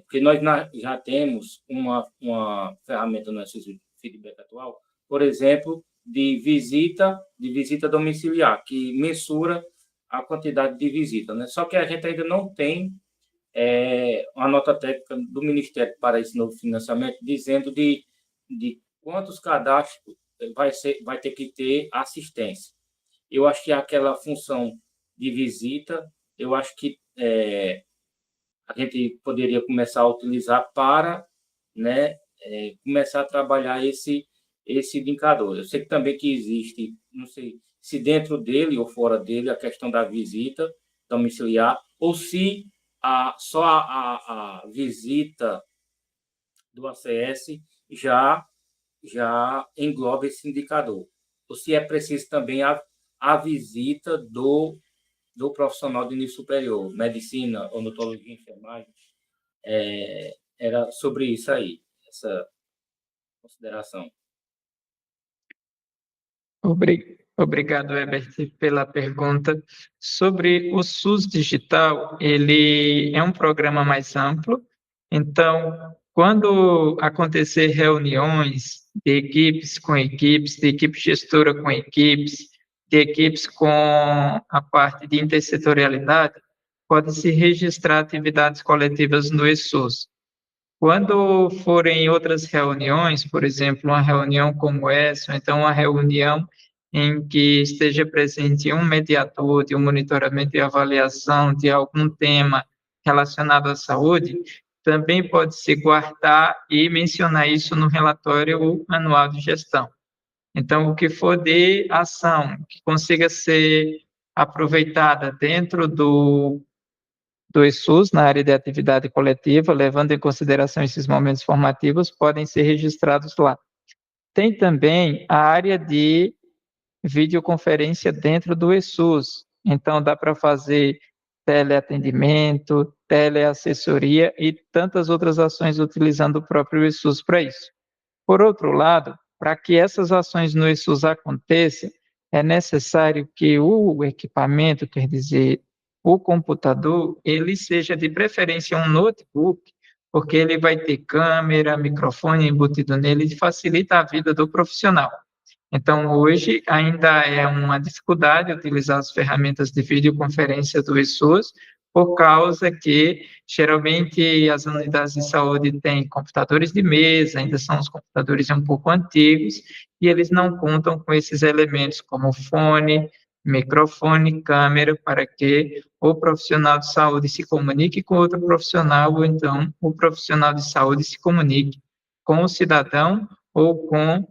porque já temos uma ferramenta no nosso feedback atual, por exemplo, de visita domiciliar, que mensura a quantidade de visita, né? Só que a gente ainda não tem uma nota técnica do Ministério para esse novo financiamento dizendo de quantos cadastros vai ter que ter assistência. Eu acho que aquela função de visita, eu acho que a gente poderia começar a utilizar para, né, começar a trabalhar esse indicador. Eu sei que também que existe, não sei se dentro dele ou fora dele, a questão da visita domiciliar, ou se só a visita do ACS já engloba esse indicador. Ou se é preciso também a visita do profissional de nível superior, medicina, odontologia, enfermagem, era sobre isso aí, essa consideração. Obrigado, Herbert, pela pergunta. Sobre o SUS Digital, ele é um programa mais amplo, então, quando acontecer reuniões de equipes com equipes, de equipe gestora com equipes, de equipes com a parte de intersetorialidade, pode-se registrar atividades coletivas no eSUS. Quando forem outras reuniões, por exemplo, uma reunião como essa, ou então uma reunião em que esteja presente um mediador de um monitoramento e avaliação de algum tema relacionado à saúde, também pode se guardar e mencionar isso no relatório anual de gestão. Então, o que for de ação que consiga ser aproveitada dentro do SUS na área de atividade coletiva, levando em consideração esses momentos formativos, podem ser registrados lá. Tem também a área de videoconferência dentro do SUS. Então, dá para fazer teleatendimento, teleassessoria e tantas outras ações utilizando o próprio SUS para isso. Por outro lado, para que essas ações no SUS aconteçam, é necessário que o equipamento, quer dizer, o computador, ele seja de preferência um notebook, porque ele vai ter câmera, microfone embutido nele e facilita a vida do profissional. Então, hoje, ainda é uma dificuldade utilizar as ferramentas de videoconferência do SUS, por causa que, geralmente, as unidades de saúde têm computadores de mesa, ainda são os computadores um pouco antigos, e eles não contam com esses elementos como fone, microfone, câmera, para que o profissional de saúde se comunique com outro profissional, ou então o profissional de saúde se comunique com o cidadão ou com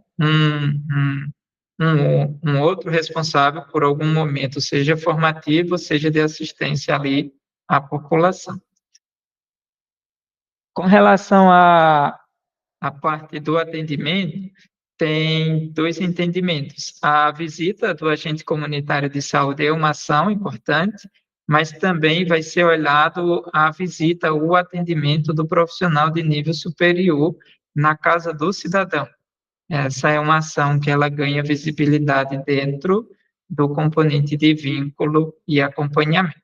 um outro responsável por algum momento, seja formativo, seja de assistência ali à população. Com relação à parte do atendimento, tem dois entendimentos. A visita do agente comunitário de saúde é uma ação importante, mas também vai ser olhado a visita, o atendimento do profissional de nível superior na casa do cidadão. Essa é uma ação que ela ganha visibilidade dentro do componente de vínculo e acompanhamento.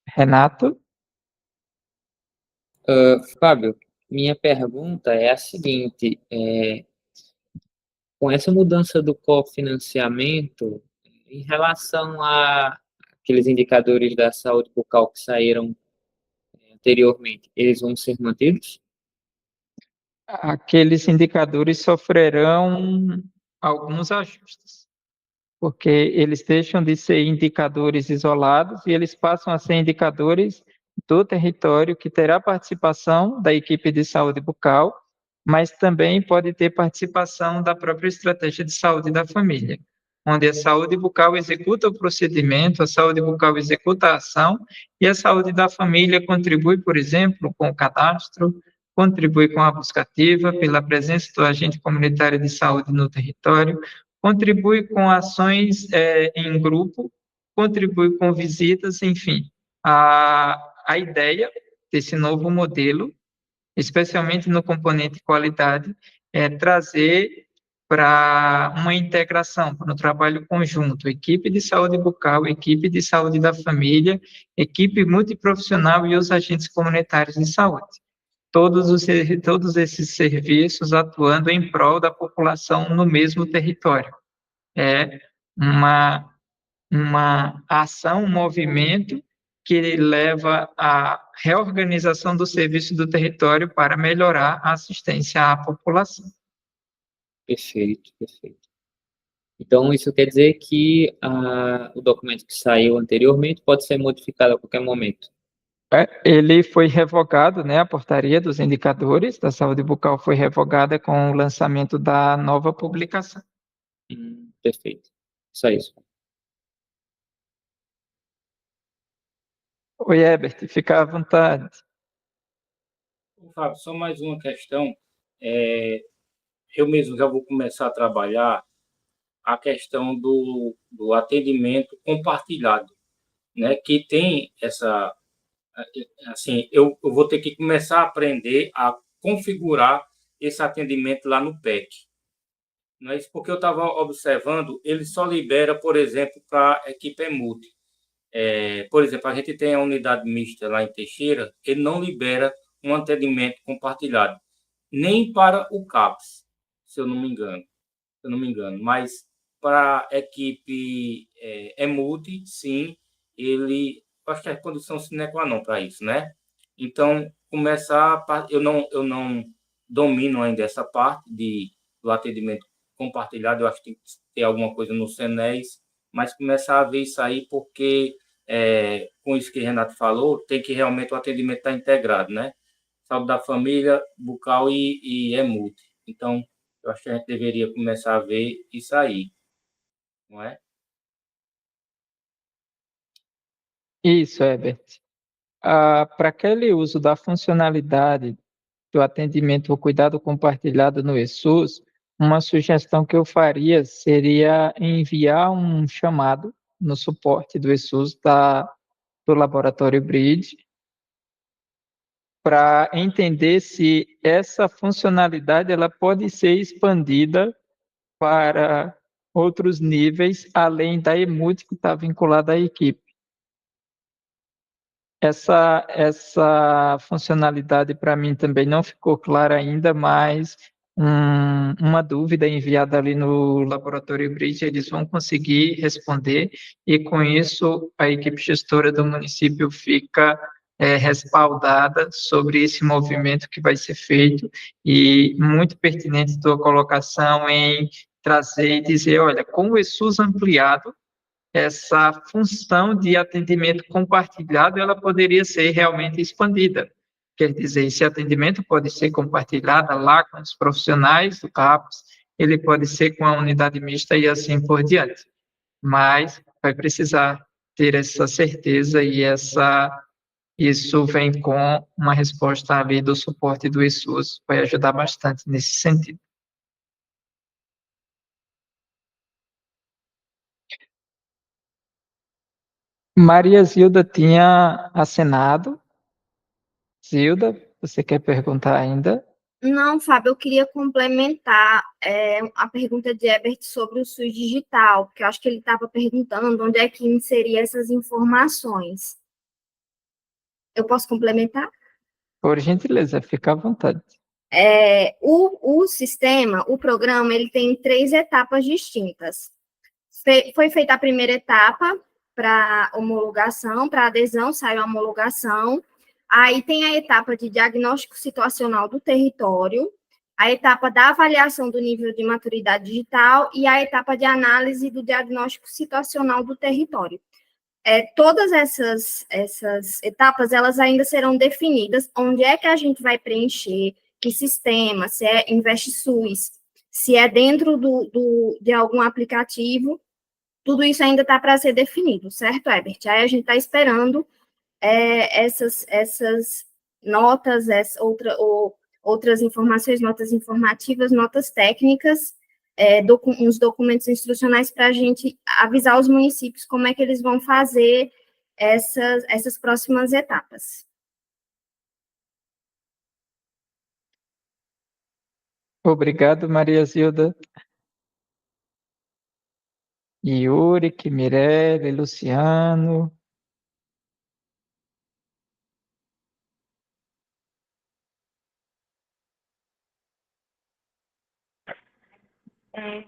Renato? Fábio, minha pergunta é a seguinte: com essa mudança do cofinanciamento, em relação a aqueles indicadores da saúde bucal que saíram anteriormente, eles vão ser mantidos? Aqueles indicadores sofrerão alguns ajustes, porque eles deixam de ser indicadores isolados e eles passam a ser indicadores do território que terá participação da equipe de saúde bucal, mas também pode ter participação da própria estratégia de saúde da família, onde a saúde bucal executa o procedimento, a saúde bucal executa a ação e a saúde da família contribui, por exemplo, com o cadastro, contribui com a buscativa, pela presença do agente comunitário de saúde no território, contribui com ações em grupo, contribui com visitas, enfim. A ideia desse novo modelo, especialmente no componente qualidade, é trazer para uma integração, para um trabalho conjunto, equipe de saúde bucal, equipe de saúde da família, equipe multiprofissional e os agentes comunitários de saúde. Todos esses serviços atuando em prol da população no mesmo território. É uma ação, um movimento que leva à reorganização do serviço do território para melhorar a assistência à população. Perfeito, perfeito. Então, isso quer dizer que o documento que saiu anteriormente pode ser modificado a qualquer momento? Ele foi revogado, né? A portaria dos indicadores da saúde bucal foi revogada com o lançamento da nova publicação. Perfeito. Só isso. Oi, Herbert, fica à vontade. Fábio, só mais uma questão. Eu mesmo já vou começar a trabalhar a questão do atendimento compartilhado, né? Que tem essa, assim, eu vou ter que começar a aprender a configurar esse atendimento lá no PEC. Não é isso? Porque eu estava observando, ele só libera, por exemplo, para a equipe EMUT. Por exemplo, a gente tem a unidade mista lá em Teixeira, ele não libera um atendimento compartilhado, nem para o CAPS, se eu não me engano, mas para a equipe EMUT, sim, ele, acho que é condição sine qua non para isso, né? Então, eu não domino ainda essa parte do atendimento compartilhado, eu acho que tem que ter alguma coisa no SENES, mas começar a ver isso aí, porque com isso que o Renato falou, tem que realmente o atendimento estar integrado, né? Saúde da família, bucal e EMUT. Então, eu acho que a gente deveria começar a ver isso aí, não é? Isso, Herbert. Para aquele uso da funcionalidade do atendimento ou cuidado compartilhado no ESUS, uma sugestão que eu faria seria enviar um chamado no suporte do ESUS do Laboratório Bridge para entender se essa funcionalidade ela pode ser expandida para outros níveis, além da EMUT que está vinculada à equipe. Essa funcionalidade para mim também não ficou clara ainda, mas uma dúvida enviada ali no Laboratório Bridge, eles vão conseguir responder e com isso a equipe gestora do município fica respaldada sobre esse movimento que vai ser feito e muito pertinente tua colocação em trazer e dizer, olha, com o ESUS ampliado, essa função de atendimento compartilhado ela poderia ser realmente expandida. Quer dizer, esse atendimento pode ser compartilhado lá com os profissionais do CAPS, ele pode ser com a unidade mista e assim por diante. Mas vai precisar ter essa certeza e isso vem com uma resposta ali do suporte do ISUS, vai ajudar bastante nesse sentido. Maria Zilda tinha acenado. Zilda, você quer perguntar ainda? Não, Fábio, eu queria complementar a pergunta de Herbert sobre o SUS digital, porque eu acho que ele estava perguntando onde é que inserir essas informações. Eu posso complementar? Por gentileza, fica à vontade. O sistema, o programa, ele tem 3 etapas distintas. Foi feita a primeira etapa para homologação, para adesão, saiu a homologação. Aí tem a etapa de diagnóstico situacional do território, a etapa da avaliação do nível de maturidade digital e a etapa de análise do diagnóstico situacional do território. Todas essas etapas, elas ainda serão definidas, onde é que a gente vai preencher, que sistema, se é InvestSUS, se é dentro de algum aplicativo, tudo isso ainda está para ser definido, certo, Herbert? Aí a gente está esperando essas notas, outras informações, notas informativas, notas técnicas, uns documentos instrucionais para a gente avisar os municípios como é que eles vão fazer essas próximas etapas. Obrigado, Maria Zilda. Yuri, Mirelle, Luciano.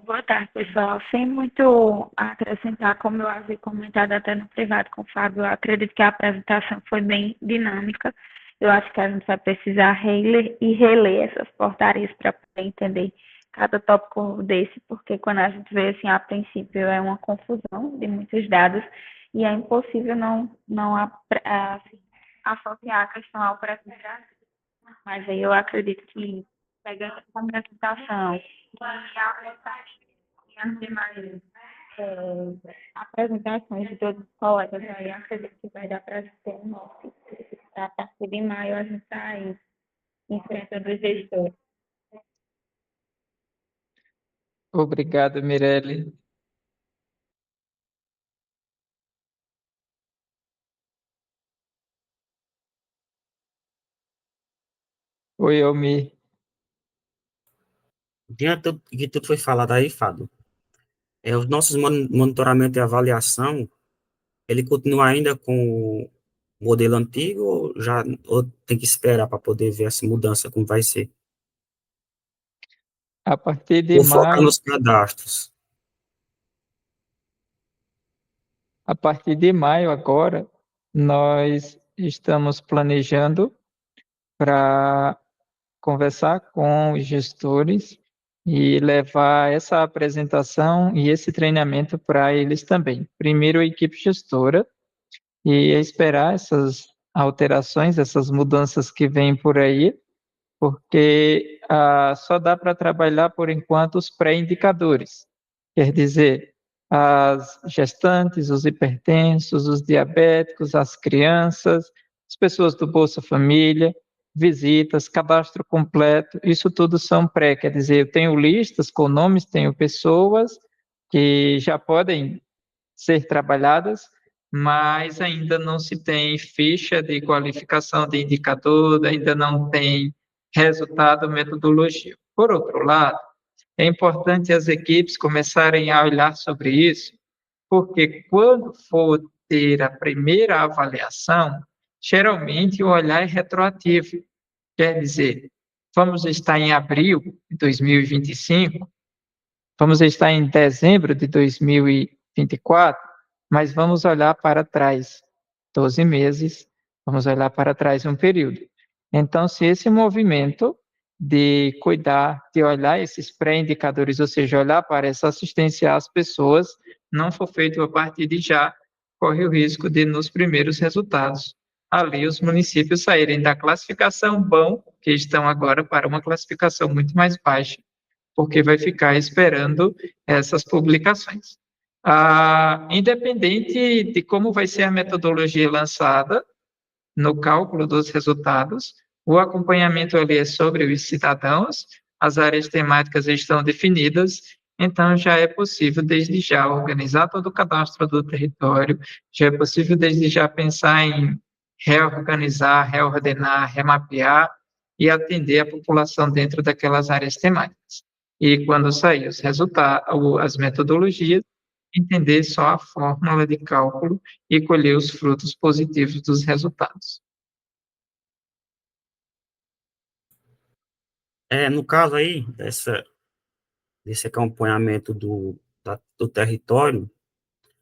Boa tarde, pessoal. Sem muito a acrescentar, como eu havia comentado até no privado com o Fábio, eu acredito que a apresentação foi bem dinâmica. Eu acho que a gente vai precisar reler e reler essas portarias para poder entender cada tópico desse, porque quando a gente vê assim, a princípio é uma confusão de muitos dados e é impossível não assim, associar a questão ao Brasil. Mas aí eu acredito que pega essa apresentação e as demais apresentações de todos os colegas aí, acredito que vai dar para ter um norte. A partir de maio a gente está aí enfrentando os gestores. Obrigado, Mirelle. Oi, Almi. Diante do que tudo foi falado aí, Fábio, os nossos monitoramento e avaliação, ele continua ainda com o modelo antigo ou tem que esperar para poder ver essa mudança, como vai ser? A partir de Ou focar maio, nos cadastros? a partir de maio agora, nós estamos planejando para conversar com os gestores e levar essa apresentação e esse treinamento para eles também. Primeiro, a equipe gestora, e esperar essas alterações, essas mudanças que vêm por aí, porque só dá para trabalhar, por enquanto, os pré-indicadores. Quer dizer, as gestantes, os hipertensos, os diabéticos, as crianças, as pessoas do Bolsa Família, visitas, cadastro completo, isso tudo são pré, quer dizer, eu tenho listas com nomes, tenho pessoas que já podem ser trabalhadas, mas ainda não se tem ficha de qualificação de indicador, ainda não tem resultado, metodologia. Por outro lado, é importante as equipes começarem a olhar sobre isso, porque quando for ter a primeira avaliação, geralmente o olhar é retroativo. Quer dizer, vamos estar em abril de 2025, vamos estar em dezembro de 2024, mas vamos olhar para trás 12 meses, vamos olhar para trás um período. Então, se esse movimento de cuidar, de olhar esses pré-indicadores, ou seja, olhar para essa assistência às pessoas, não for feito a partir de já, corre o risco de, nos primeiros resultados, ali os municípios saírem da classificação bom, que estão agora, para uma classificação muito mais baixa, porque vai ficar esperando essas publicações. Independente de como vai ser a metodologia lançada no cálculo dos resultados, o acompanhamento ali é sobre os cidadãos, as áreas temáticas estão definidas, então já é possível desde já organizar todo o cadastro do território, já é possível desde já pensar em reorganizar, reordenar, remapear e atender a população dentro daquelas áreas temáticas. E quando sair os resultados, as metodologias, entender só a fórmula de cálculo e colher os frutos positivos dos resultados. No caso aí, desse acompanhamento do território,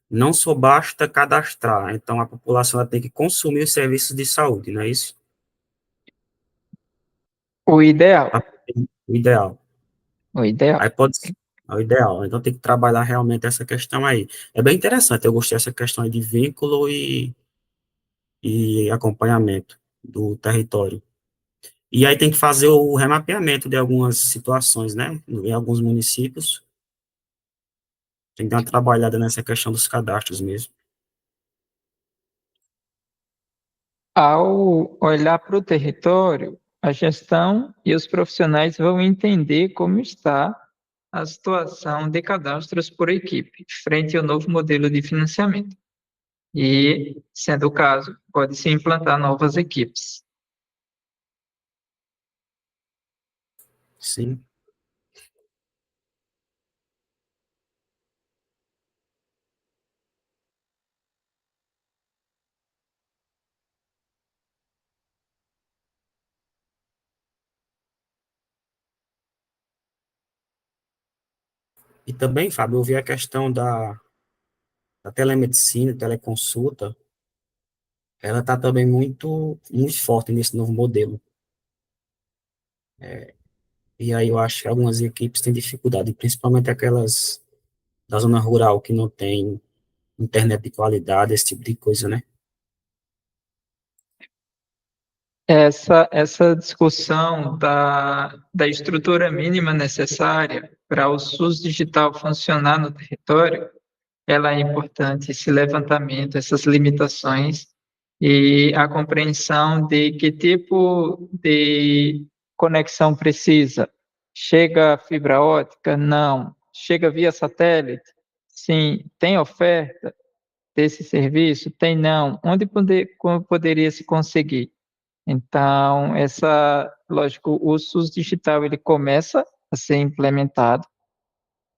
não só basta cadastrar, então a população ela tem que consumir os serviços de saúde, não é isso? O ideal, O ideal. o ideal. Aí pode ser o ideal, então tem que trabalhar realmente essa questão aí. É bem interessante, eu gostei dessa questão aí de vínculo e acompanhamento do território. E aí tem que fazer o remapeamento de algumas situações, né? Em alguns municípios, tem que dar uma trabalhada nessa questão dos cadastros mesmo. Ao olhar para o território, a gestão e os profissionais vão entender como está a situação de cadastros por equipe, frente ao novo modelo de financiamento. E, sendo o caso, pode-se implantar novas equipes. Sim. E também, Fábio, eu vi a questão da telemedicina, teleconsulta, ela está também muito forte nesse novo modelo. E aí eu acho que algumas equipes têm dificuldade, principalmente aquelas da zona rural que não tem internet de qualidade, esse tipo de coisa, né? essa discussão da estrutura mínima necessária para o SUS digital funcionar no território, ela é importante, esse levantamento, essas limitações e a compreensão de que tipo de conexão precisa. Chega fibra ótica? Não. Chega via satélite? Sim. Tem oferta desse serviço? Tem não. Onde como poderia se conseguir? Então, lógico, o SUS digital ele começa a ser implementado.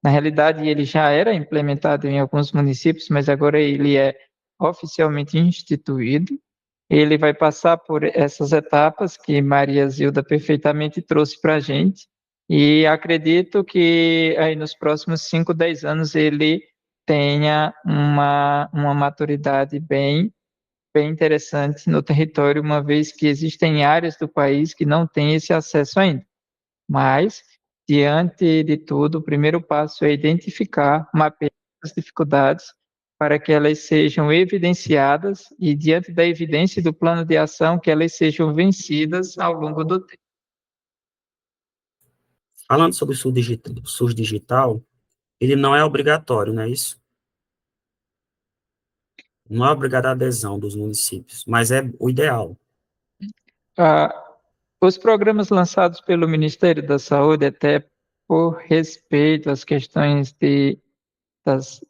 Na realidade, ele já era implementado em alguns municípios, mas agora ele é oficialmente instituído. Ele vai passar por essas etapas que Maria Zilda perfeitamente trouxe para a gente, e acredito que aí nos próximos 5, 10 anos ele tenha uma maturidade bem interessante no território, uma vez que existem áreas do país que não têm esse acesso ainda. Mas, diante de tudo, o primeiro passo é identificar, mapear as dificuldades para que elas sejam evidenciadas e, diante da evidência do plano de ação, que elas sejam vencidas ao longo do tempo. Falando sobre o SUS digital, ele não é obrigatório, não é isso? Não é obrigado a adesão dos municípios, mas é o ideal. Os programas lançados pelo Ministério da Saúde, até por respeito às questões das,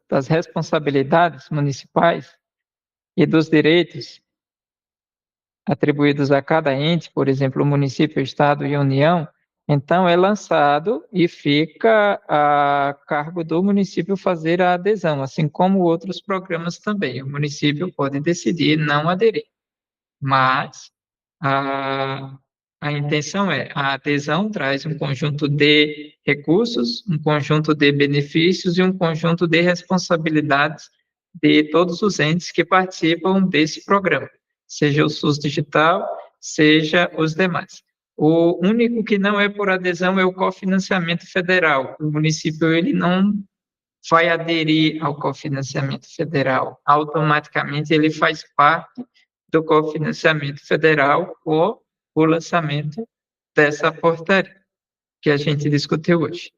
das responsabilidades municipais e dos direitos atribuídos a cada ente, por exemplo, o município, o estado e a União, então é lançado e fica a cargo do município fazer a adesão, assim como outros programas também. O município pode decidir não aderir, mas a, a intenção é a adesão traz um conjunto de recursos, um conjunto de benefícios e um conjunto de responsabilidades de todos os entes que participam desse programa, seja o SUS digital, seja os demais. O único que não é por adesão é o cofinanciamento federal. O município ele não vai aderir ao cofinanciamento federal. Automaticamente ele faz parte do cofinanciamento federal ou o lançamento dessa portaria que a gente discutiu hoje.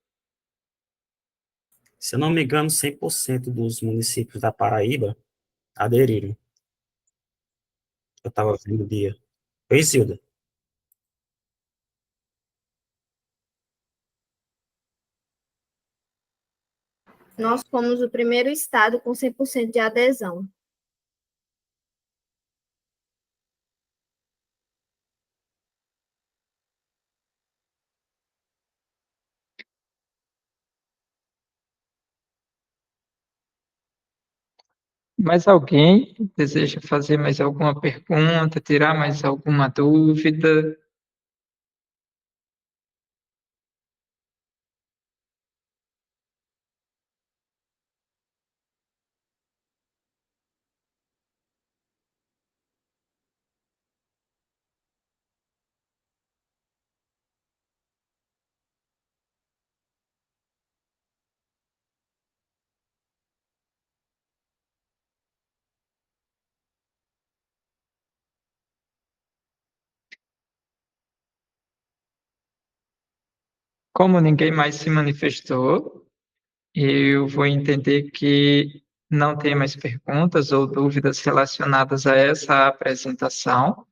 Se eu não me engano, 100% dos municípios da Paraíba aderiram. Eu estava vendo o dia. Oi, Zilda. Nós fomos o primeiro estado com 100% de adesão. Mais alguém deseja fazer mais alguma pergunta, tirar mais alguma dúvida? Como ninguém mais se manifestou, eu vou entender que não tem mais perguntas ou dúvidas relacionadas a essa apresentação.